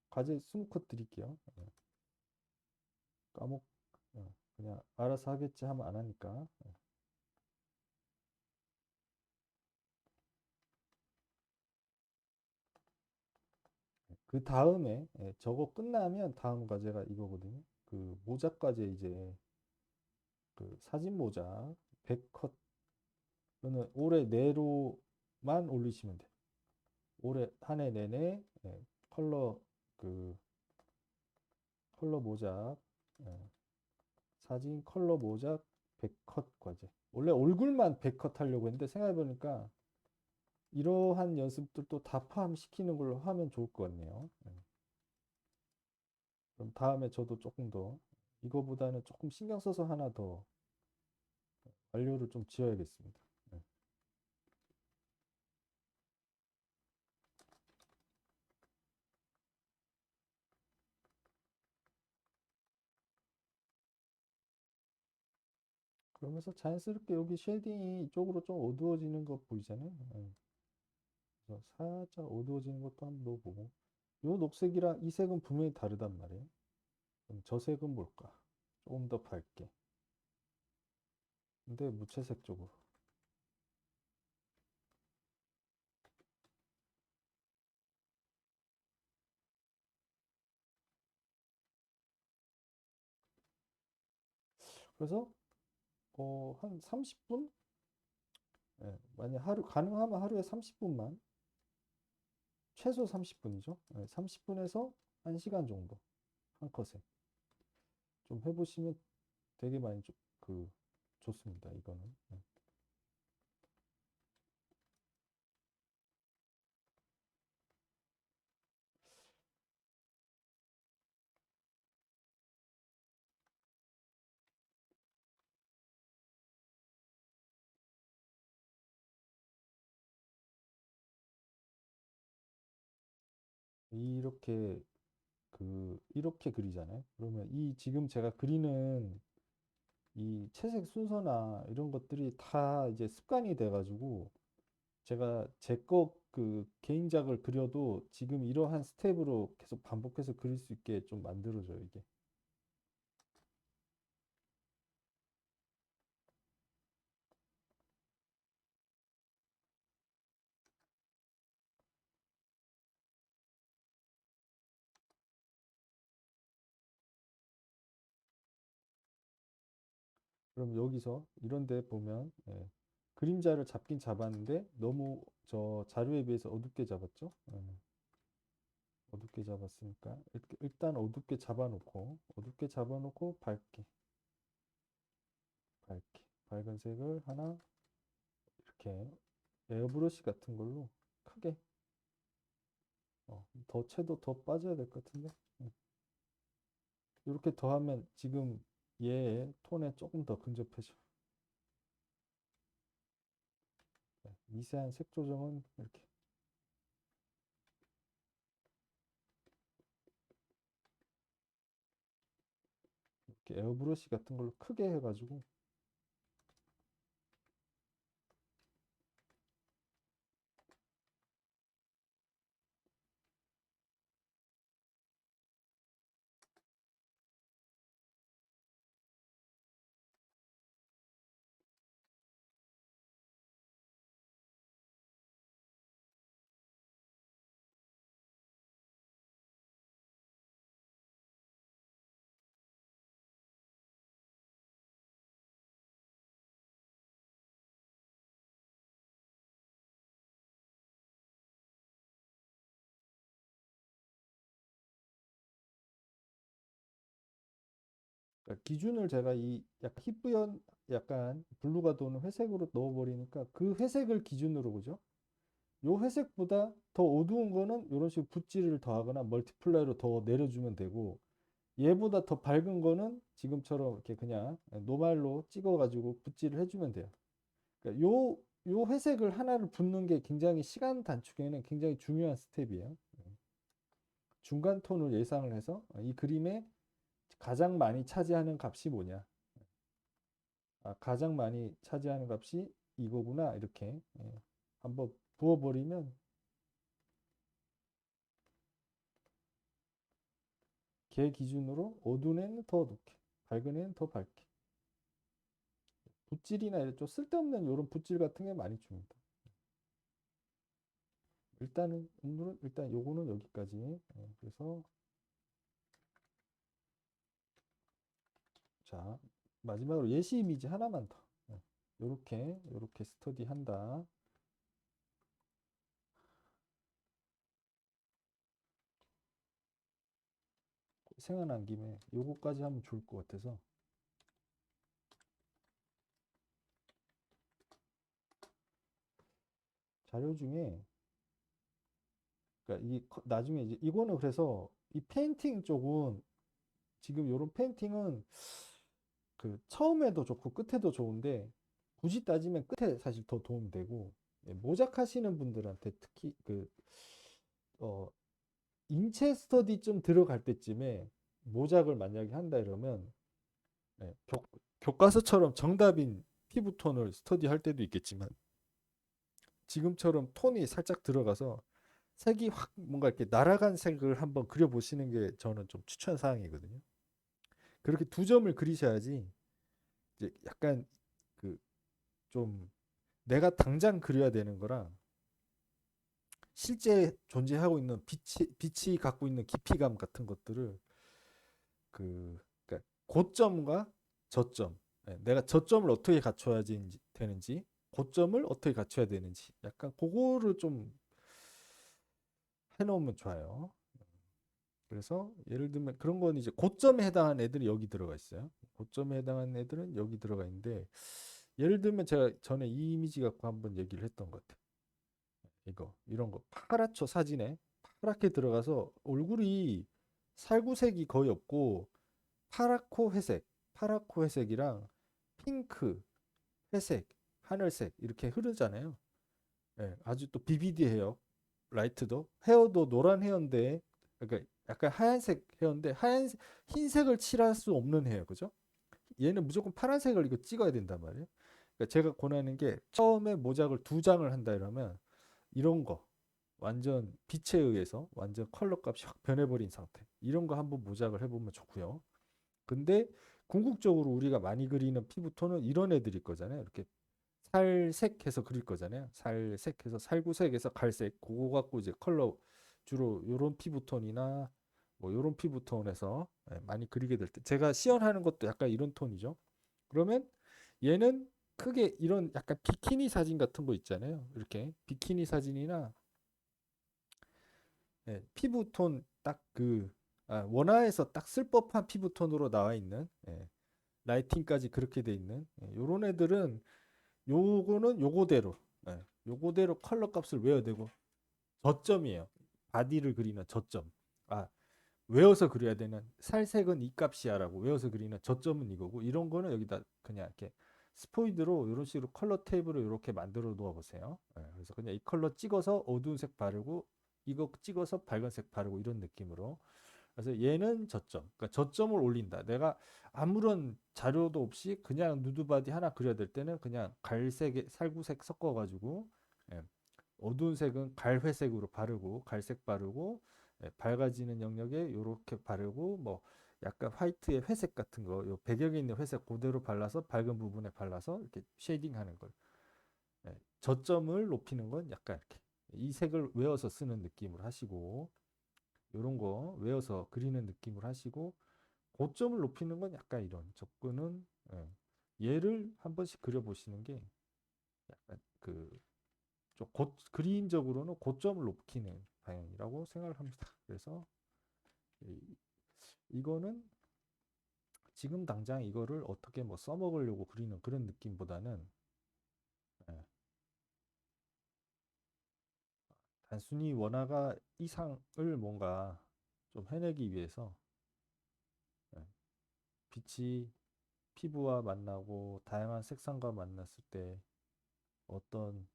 과제 20컷 드릴게요. 까먹 그냥 알아서 하겠지 하면 안 하니까 그 다음에 저거 끝나면 다음 과제가 이거거든요. 그 모자 과제 이제 그 사진 모자 100컷 는 올해 내로만 올리시면 돼요. 올해 한 해 내내 컬러 그 컬러 모자 예, 사진 컬러 모자 100컷 과제. 원래 얼굴만 100컷 하려고 했는데 생각해보니까 이러한 연습들도 다 포함시키는 걸로 하면 좋을 것 같네요. 그럼 다음에 저도 조금 더 이거보다는 조금 신경 써서 하나 더 완료를 좀 지어야겠습니다. 예. 그러면서 자연스럽게 여기 쉐딩이 이쪽으로 좀 어두워지는 거 보이잖아요. 그래서 살짝 어두워지는 것도 한번 넣어보고 요 녹색이랑 이 색은 분명히 다르단 말이에요. 그럼 저 색은 뭘까? 조금 더 밝게. 근데 무채색 쪽으로. 그래서 한 30분? 만약 가능하면 하루에 30분만 최소 30분이죠. 30분에서 1시간 정도 한 컷에 좀 해보시면 되게 많이 좋습니다. 이거는. 이렇게 이렇게 그리잖아요. 그러면 이 지금 제가 그리는 이 채색 순서나 이런 것들이 다 이제 습관이 돼가지고 제가 제 거 개인작을 그려도 지금 이러한 스텝으로 계속 반복해서 그릴 수 있게 좀 만들어줘요, 이게. 그럼 여기서 이런 데 보면 그림자를 잡긴 잡았는데 너무 저 자료에 비해서 어둡게 잡았죠? 어둡게 잡았으니까 일단 어둡게 잡아놓고 밝게 밝은 색을 하나 이렇게 에어브러시 같은 걸로 크게 더 채도 더 빠져야 될 것 같은데 이렇게 더하면 지금 얘의 톤에 조금 더 근접해져. 미세한 색 조정은 이렇게 에어브러시 같은 걸로 크게 해가지고 그러니까 기준을 제가 이 약간 희뿌연 약간 블루가 도는 회색으로 넣어버리니까 그 회색을 기준으로 보죠. 요 회색보다 더 어두운 거는 이런 식으로 붓질을 더하거나 멀티플라이로 더 내려주면 되고 얘보다 더 밝은 거는 지금처럼 이렇게 그냥 노말로 찍어가지고 붓질을 해주면 돼요. 그러니까 요 회색을 하나를 붓는 게 굉장히 시간 단축에는 굉장히 중요한 스텝이에요. 중간 톤을 예상을 해서 이 그림에 가장 많이 차지하는 값이 뭐냐. 가장 많이 차지하는 값이 이거구나. 이렇게 한번 부어버리면 걔 기준으로 어두운 애는 더 어둡게, 밝은 애는 더 밝게. 붓질이나 이런 좀 쓸데없는 이런 붓질 같은 게 많이 줍니다. 일단은 오늘은 일단 요거는 여기까지. 그래서 자 마지막으로 예시 이미지 하나만 더. 요렇게 스터디 한다. 생각난 김에 요거까지 하면 좋을 것 같아서 자료 중에 그러니까 나중에 이제 이거는 그래서 이 페인팅 쪽은 지금 요런 페인팅은 처음에도 좋고 끝에도 좋은데 굳이 따지면 끝에 사실 더 도움 되고 모작하시는 분들한테 특히 어, 인체 스터디 좀 들어갈 때쯤에 모작을 만약에 한다 이러면 교과서처럼 정답인 피부톤을 스터디 할 때도 있겠지만 지금처럼 톤이 살짝 들어가서 색이 확 뭔가 이렇게 날아간 색을 한번 그려보시는 게 저는 좀 추천 사항이거든요. 그렇게 두 점을 그리셔야지 이제 약간 그 좀 내가 당장 그려야 되는 거랑 실제 존재하고 있는 빛이 갖고 있는 깊이감 같은 것들을 그러니까 고점과 저점, 내가 저점을 어떻게 갖춰야 되는지, 고점을 어떻게 갖춰야 되는지, 약간 그거를 좀 해놓으면 좋아요. 그래서 예를 들면 그런 건 이제 고점에 해당하는 애들이 여기 들어가 있어요. 고점에 해당하는 애들은 여기 들어가 있는데 예를 들면 제가 전에 이 이미지 갖고 한번 얘기를 했던 것 같아요. 이거 이런 거 파랗죠 사진에 파랗게 들어가서 얼굴이 살구색이 거의 없고 파랗고 회색, 파랗고 회색이랑 핑크, 회색, 하늘색 이렇게 흐르잖아요. 예, 아주 또 비비디해요. 라이트도 헤어도 노란 헤어인데 그러니까 약간 하얀색 헤어인데 흰색을 칠할 수 없는 헤어 그죠? 얘는 무조건 파란색을 이거 찍어야 된단 말이에요. 그러니까 제가 권하는 게 처음에 모작을 두 장을 한다 이러면 이런 거 완전 빛에 의해서 완전 컬러 값이 확 변해버린 상태 이런 거 한번 모작을 해보면 좋고요. 근데 궁극적으로 우리가 많이 그리는 피부톤은 이런 애들일 거잖아요. 이렇게 살색해서 그릴 거잖아요. 살색해서 살구색에서 갈색 그거 갖고 이제 컬러 주로 요런 피부톤이나 뭐 요런 피부톤에서 많이 그리게 될 때 제가 시연하는 것도 약간 이런 톤이죠. 그러면 얘는 크게 이런 약간 비키니 사진 같은 거 있잖아요. 이렇게 비키니 사진이나 피부톤 딱 그 원화에서 딱 쓸 법한 피부톤으로 나와 있는 라이팅까지 그렇게 돼 있는 요런 애들은 요거는 요거대로 요거대로 컬러 값을 외워야 되고 저점이에요. 바디를 그리는 저점. 아, 외워서 그려야 되는 살색은 이 값이야라고 외워서 그리는 저점은 이거고 이런 거는 여기다 그냥 이렇게 스포이드로 이런 식으로 컬러 테이블을 이렇게 만들어 놓아 보세요. 그래서 그냥 이 컬러 찍어서 어두운 색 바르고 이거 찍어서 밝은 색 바르고 이런 느낌으로 그래서 얘는 저점. 그러니까 저점을 올린다. 내가 아무런 자료도 없이 그냥 누드바디 하나 그려야 될 때는 그냥 갈색, 살구색 섞어가지고 예, 어두운 색은 갈회색으로 바르고 갈색 바르고 밝아지는 영역에 이렇게 바르고 뭐 약간 화이트의 회색 같은 거, 요 배경에 있는 회색 그대로 발라서 밝은 부분에 발라서 이렇게 쉐이딩하는 걸. 저점을 높이는 건 약간 이렇게 이 색을 외워서 쓰는 느낌으로 하시고 이런 거 외워서 그리는 느낌을 하시고 고점을 높이는 건 약간 이런 접근은 얘를 한 번씩 그려보시는 게 약간 그림적으로는 고점을 높이는 방향이라고 생각을 합니다. 그래서 이거는 지금 당장 이거를 어떻게 뭐 써먹으려고 그리는 그런 느낌보다는 예, 단순히 원화가 이상을 뭔가 좀 해내기 위해서 예, 빛이 피부와 만나고 다양한 색상과 만났을 때 어떤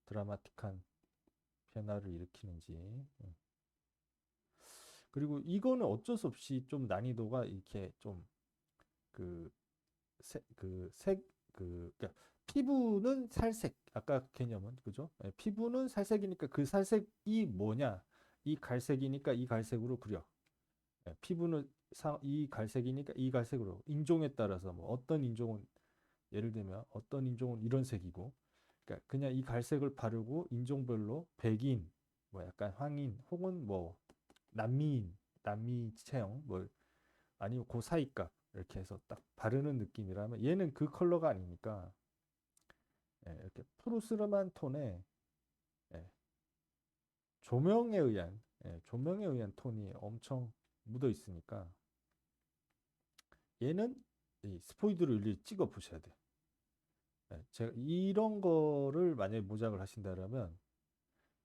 드라마틱한 변화를 일으키는지. 그리고 이거는 어쩔 수 없이 좀 난이도가 이렇게 좀 그 그러니까 피부는 살색 아까 개념은 그죠? 피부는 살색이니까 그 살색이 뭐냐? 이 갈색이니까 이 갈색으로 그려. 피부는 이 갈색이니까 이 갈색으로. 인종에 따라서 뭐 어떤 인종은 예를 들면 어떤 인종은 이런 색이고 그러니까 그냥 이 갈색을 바르고 인종별로 백인, 뭐 약간 황인, 혹은 뭐 남미인, 남미 체형, 뭐 아니면 그 사이값 이렇게 해서 딱 바르는 느낌이라면 얘는 그 컬러가 아니니까 이렇게 푸르스름한 톤에 예, 조명에 의한 톤이 엄청 묻어 있으니까 얘는 이 스포이드로 일일이 찍어 보셔야 돼요. 제가 이런 거를 만약에 모작을 하신다면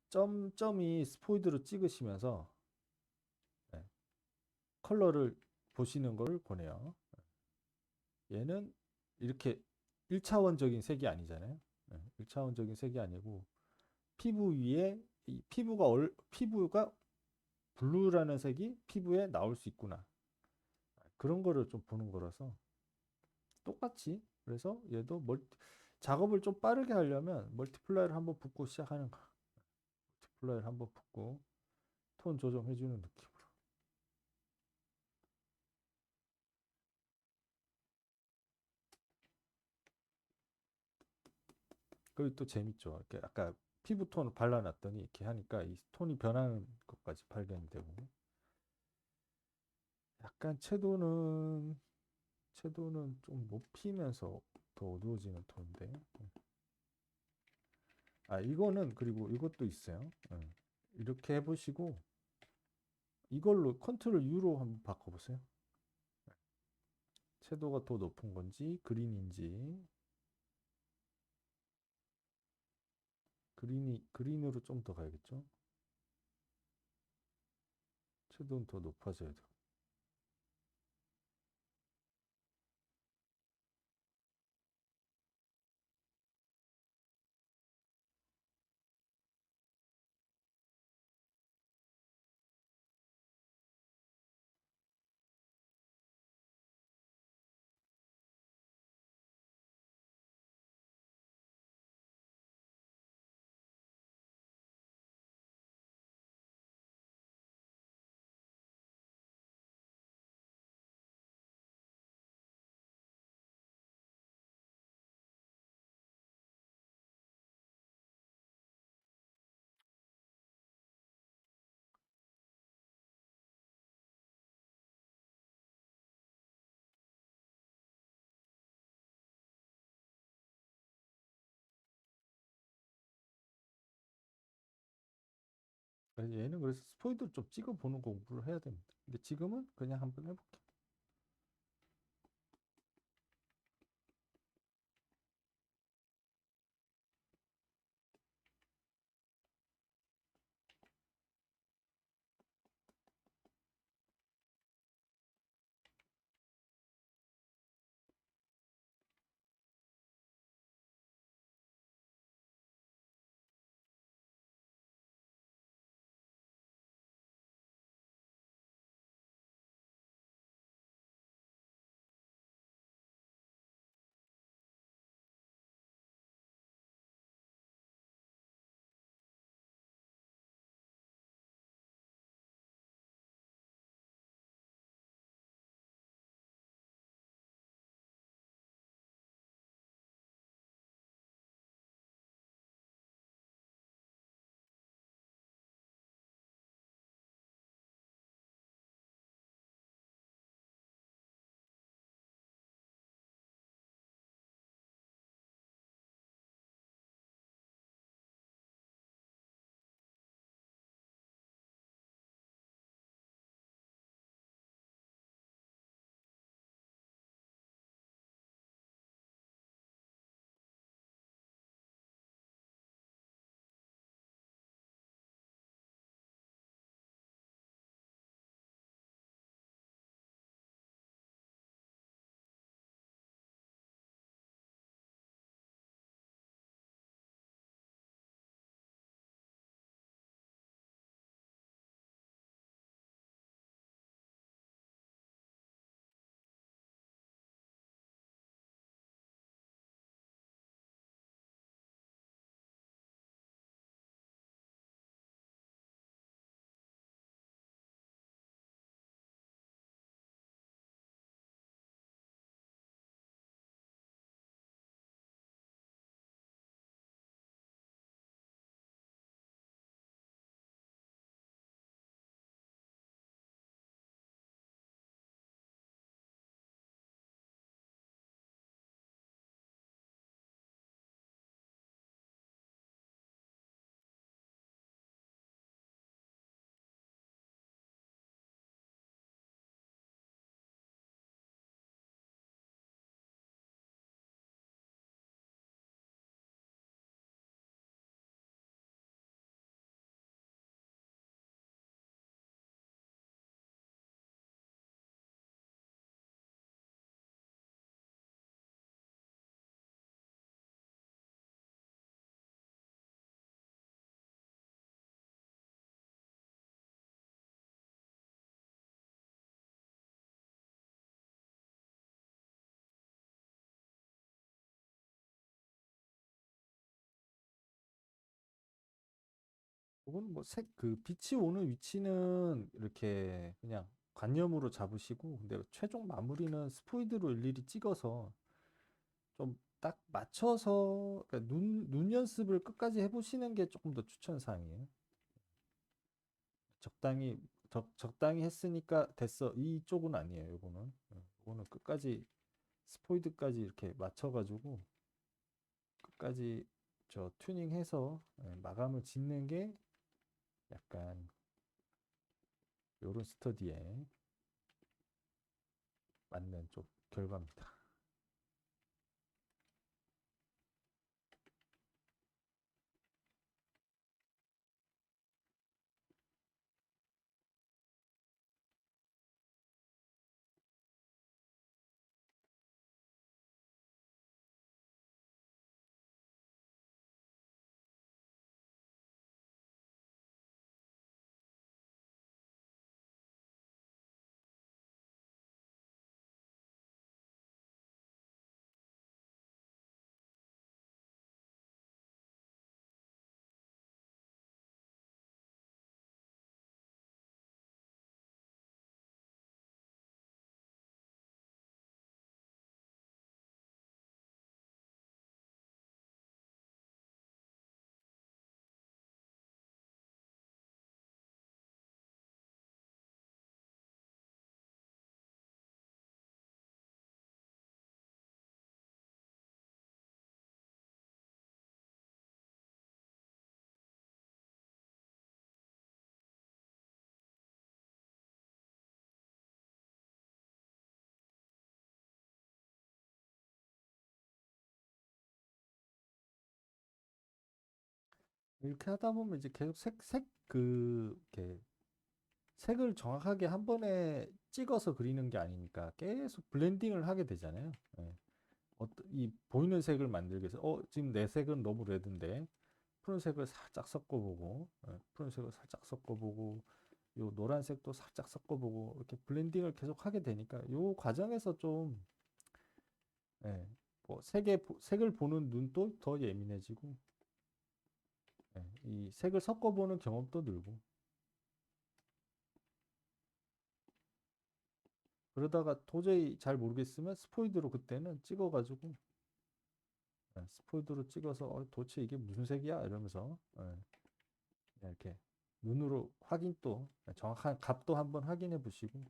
점점이 스포이드로 찍으시면서 예, 컬러를 보시는 걸 권해요. 얘는 이렇게 1차원적인 색이 아니잖아요. 1차원적인 색이 아니고 피부 위에 피부가 블루라는 색이 피부에 나올 수 있구나. 그런 거를 좀 보는 거라서 똑같이 그래서 얘도 작업을 좀 빠르게 하려면 멀티플라이를 한번 붓고 시작하는 거. 멀티플라이를 한번 붓고 톤 조정해 주는 느낌으로. 그리고 또 재밌죠. 이렇게 아까 피부 톤을 발라놨더니 이렇게 하니까 이 톤이 변하는 것까지 발견이 되고 약간 채도는 좀 높이면서 더 어두워지는 톤인데 이거는 그리고 이것도 있어요. 이렇게 해보시고 이걸로 컨트롤 U로 한번 바꿔보세요. 채도가 더 높은 건지 그린인지. 그린으로 좀 더 가야겠죠. 채도는 더 높아져야 돼요. 얘는 그래서 스포이드를 좀 찍어보는 공부를 해야 됩니다. 근데 지금은 그냥 한번 해볼게요. 이건 뭐 색, 그 빛이 오는 위치는 이렇게 그냥 관념으로 잡으시고, 근데 최종 마무리는 스포이드로 일일이 찍어서 좀 딱 맞춰서, 그러니까 눈 연습을 끝까지 해보시는 게 조금 더 추천 사항이에요. 적당히, 적당히 했으니까 됐어. 이쪽은 아니에요, 요거는. 요거는 끝까지, 스포이드까지 이렇게 맞춰가지고, 끝까지 저 튜닝해서 마감을 짓는 게 약간 요런 스터디에 맞는 좀 결과입니다. 이렇게 하다 보면 이제 계속 이렇게 색을 정확하게 한 번에 찍어서 그리는 게 아니니까 계속 블렌딩을 하게 되잖아요. 예. 이 보이는 색을 만들기 위해서, 지금 내 색은 너무 레드인데, 푸른색을 살짝 섞어보고, 푸른색을 살짝 섞어보고, 요 노란색도 살짝 섞어보고, 이렇게 블렌딩을 계속 하게 되니까, 요 과정에서 좀, 예, 뭐 색을 보는 눈도 더 예민해지고, 이 색을 섞어보는 경험도 늘고, 그러다가 도저히 잘 모르겠으면 스포이드로 그때는 찍어가지고, 스포이드로 찍어서 도대체 이게 무슨 색이야? 이러면서 이렇게 눈으로 확인 또 정확한 값도 한번 확인해 보시고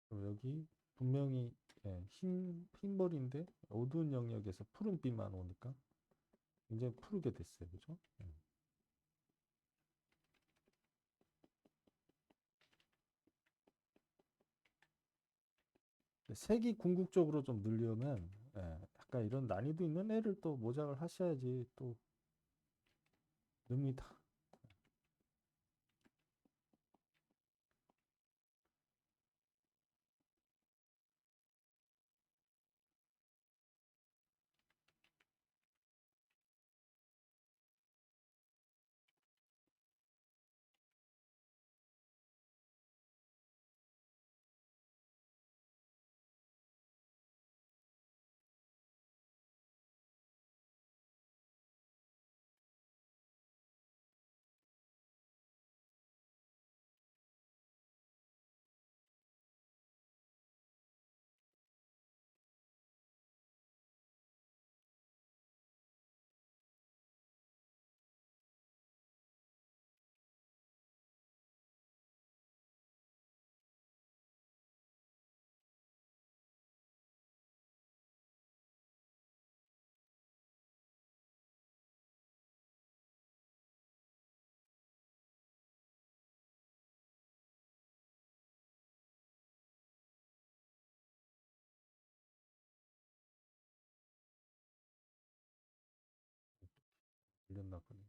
그리고 여기 분명히 흰 머리인데 어두운 영역에서 푸른빛만 오니까 굉장히 푸르게 됐어요. 그죠? 색이 궁극적으로 좀 늘려면 약간 이런 난이도 있는 애를 또 모작을 하셔야지 또 늡니다. 늘렸나 보네.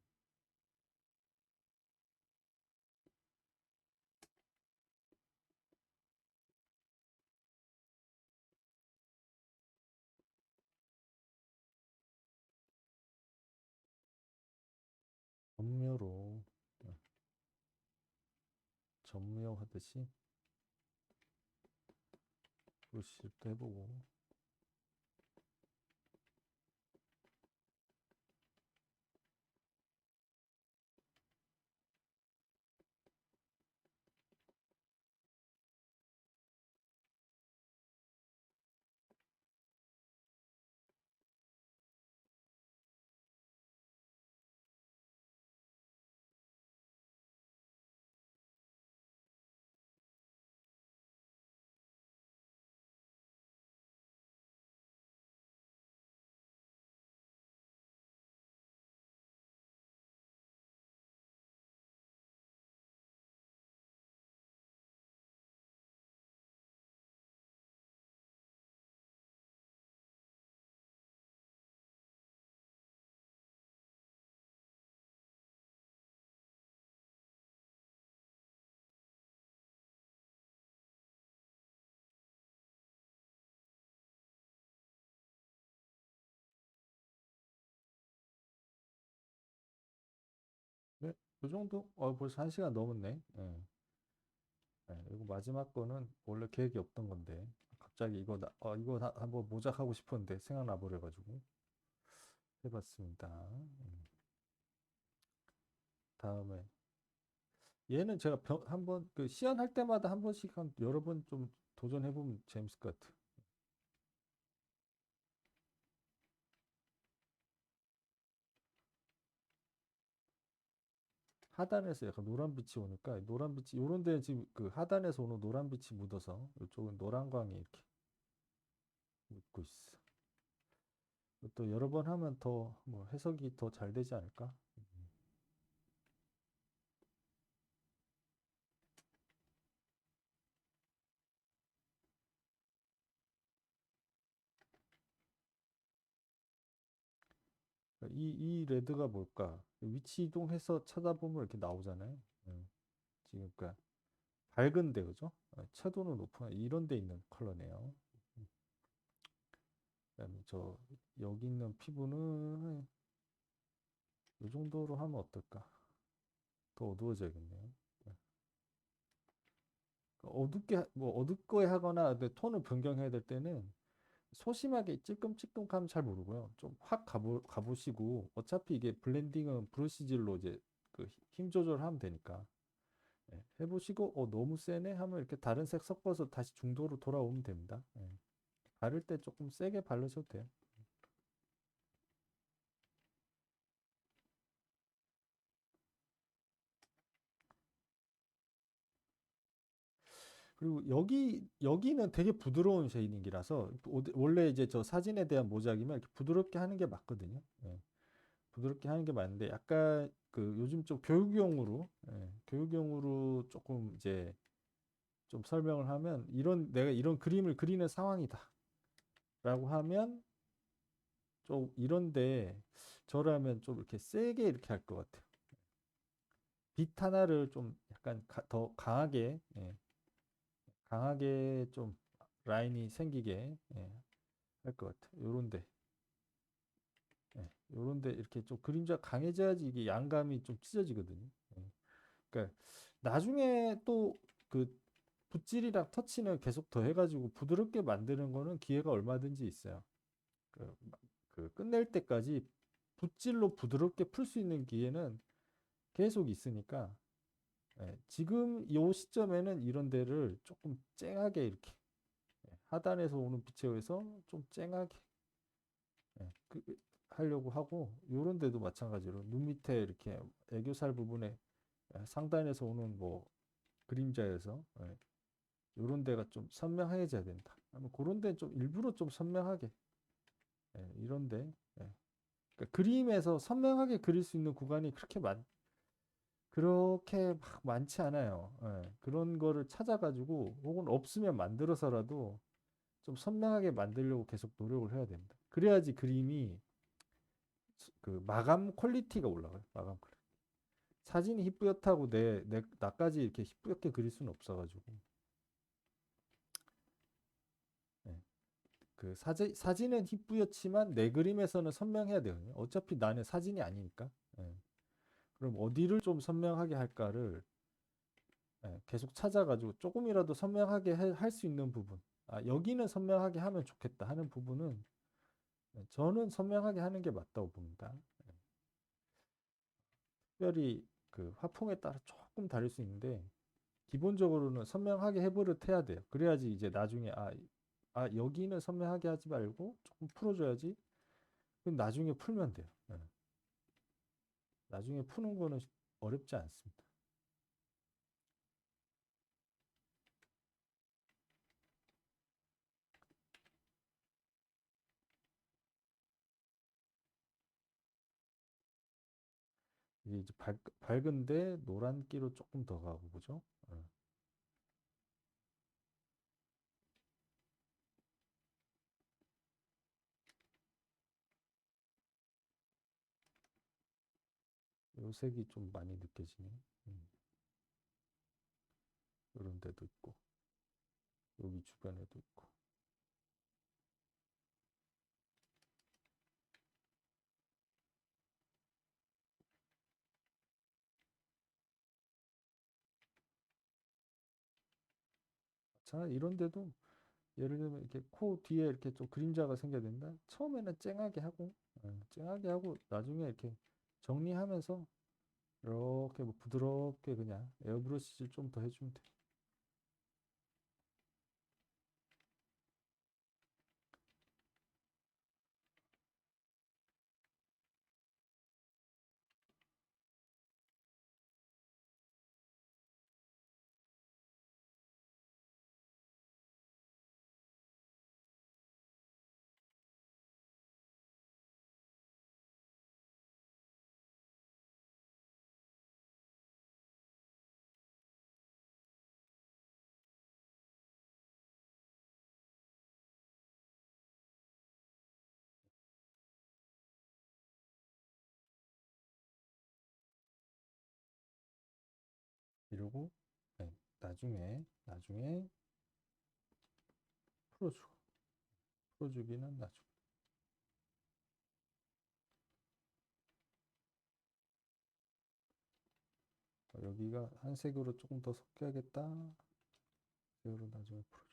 점묘로 어, 점묘하듯이 브러쉬도 해보고 그 정도? 벌써 1시간 넘었네. 예. 예, 이거 마지막 거는 원래 계획이 없던 건데 갑자기 이거 한번 모작하고 싶었는데 생각나 버려가지고 해봤습니다. 다음에 얘는 제가 한번 그 시연할 때마다 한 번씩 한 여러 번 좀 도전해보면 재밌을 것 같아. 하단에서 약간 노란빛이 오니까 노란빛이 요런 데 지금 그 하단에서 오는 노란빛이 묻어서 이쪽은 노란광이 이렇게 묻고 있어. 또 여러 번 하면 더 뭐 해석이 더 잘 되지 않을까? 이 레드가 뭘까? 위치 이동해서 찾아보면 이렇게 나오잖아요. 음, 지금 그러니까 밝은데 그죠? 채도는 높은 이런 데 있는 컬러네요. 음, 그다음에 저 여기 있는 피부는 이 정도로 하면 어떨까? 더 어두워져야겠네요. 네. 어둡게 뭐 어둡게 하거나 근데 톤을 변경해야 될 때는 소심하게 찔끔찔끔하면 잘 모르고요. 좀 확 가보시고 어차피 이게 블렌딩은 브러쉬질로 이제 그 힘 조절하면 되니까 예, 해보시고 너무 세네 하면 이렇게 다른 색 섞어서 다시 중도로 돌아오면 됩니다. 예. 바를 때 조금 세게 바르셔도 돼요. 그리고 여기는 되게 부드러운 쉐이딩이라서 원래 이제 저 사진에 대한 모작이면 이렇게 부드럽게 하는 게 맞거든요. 예. 부드럽게 하는 게 맞는데 약간 그 요즘 좀 교육용으로 교육용으로 조금 이제 좀 설명을 하면 내가 이런 그림을 그리는 상황이다라고 하면 좀 이런데 저라면 좀 이렇게 세게 이렇게 할 것 같아요. 빛 하나를 좀 약간 더 강하게 강하게 좀 라인이 생기게 할 것 같아요. 요런데 이렇게 좀 그림자 강해져야지 이게 양감이 좀 찢어지거든요. 예. 그러니까 나중에 또 그 붓질이랑 터치는 계속 더 해가지고 부드럽게 만드는 거는 기회가 얼마든지 있어요. 그, 그 끝낼 때까지 붓질로 부드럽게 풀 수 있는 기회는 계속 있으니까 지금 이 시점에는 이런 데를 조금 쨍하게 이렇게 하단에서 오는 빛에 의해서 좀 쨍하게 하려고 하고 요런 데도 마찬가지로 눈 밑에 이렇게 애교살 부분에 상단에서 오는 뭐 그림자에서 요런 데가 좀 선명해져야 된다. 아니면 그런 데 좀 일부러 좀 선명하게 이런데 그러니까 그림에서 선명하게 그릴 수 있는 구간이 그렇게 막 많지 않아요. 그런 거를 찾아가지고 혹은 없으면 만들어서라도 좀 선명하게 만들려고 계속 노력을 해야 됩니다. 그래야지 그림이 그 마감 퀄리티가 올라가요. 마감 퀄리티. 사진이 희뿌옇다고 나까지 이렇게 희뿌옇게 그릴 수는 없어가지고. 예. 그 사진은 희뿌옇지만 내 그림에서는 선명해야 되거든요. 어차피 나는 사진이 아니니까. 예. 그럼 어디를 좀 선명하게 할까를 계속 찾아가지고 조금이라도 선명하게 할 수 있는 부분. 여기는 선명하게 하면 좋겠다 하는 부분은 저는 선명하게 하는 게 맞다고 봅니다. 특별히 그 화풍에 따라 조금 다를 수 있는데 기본적으로는 선명하게 해버릇 해야 돼요. 그래야지 이제 나중에 여기는 선명하게 하지 말고 조금 풀어줘야지. 그럼 나중에 풀면 돼요. 나중에 푸는 거는 어렵지 않습니다. 이게 이제 밝은데 노란기로 조금 더 가고 그죠? 요 색이 좀 많이 느껴지네. 음, 이런 데도 있고 여기 주변에도 있고. 자, 이런데도 예를 들면 이렇게 코 뒤에 이렇게 좀 그림자가 생겨야 된다. 처음에는 쨍하게 하고 나중에 이렇게 정리하면서 이렇게 뭐 부드럽게 그냥 에어브러시를 좀 더 해주면 돼. 이러고 네, 나중에 풀어주고 풀어주기는 나중에. 여기가 한색으로 조금 더 섞여야겠다. 색으로 나중에 풀어주고.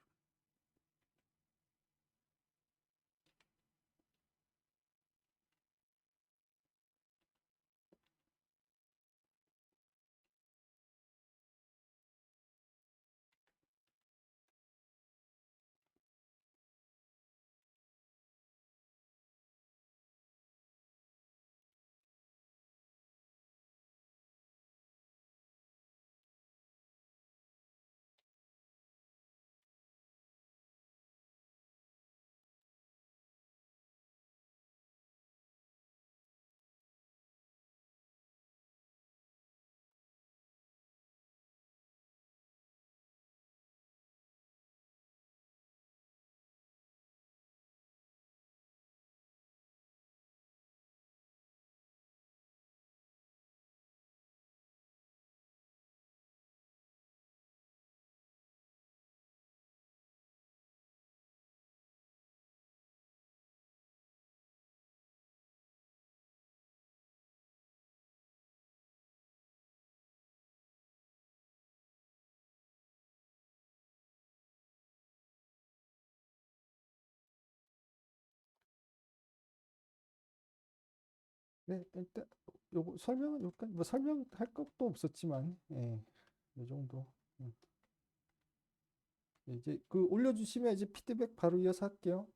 네, 일단 요거 설명은 여기까지 뭐 설명할 것도 없었지만 이 정도. 음. 이제 그 올려주시면 이제 피드백 바로 이어서 할게요.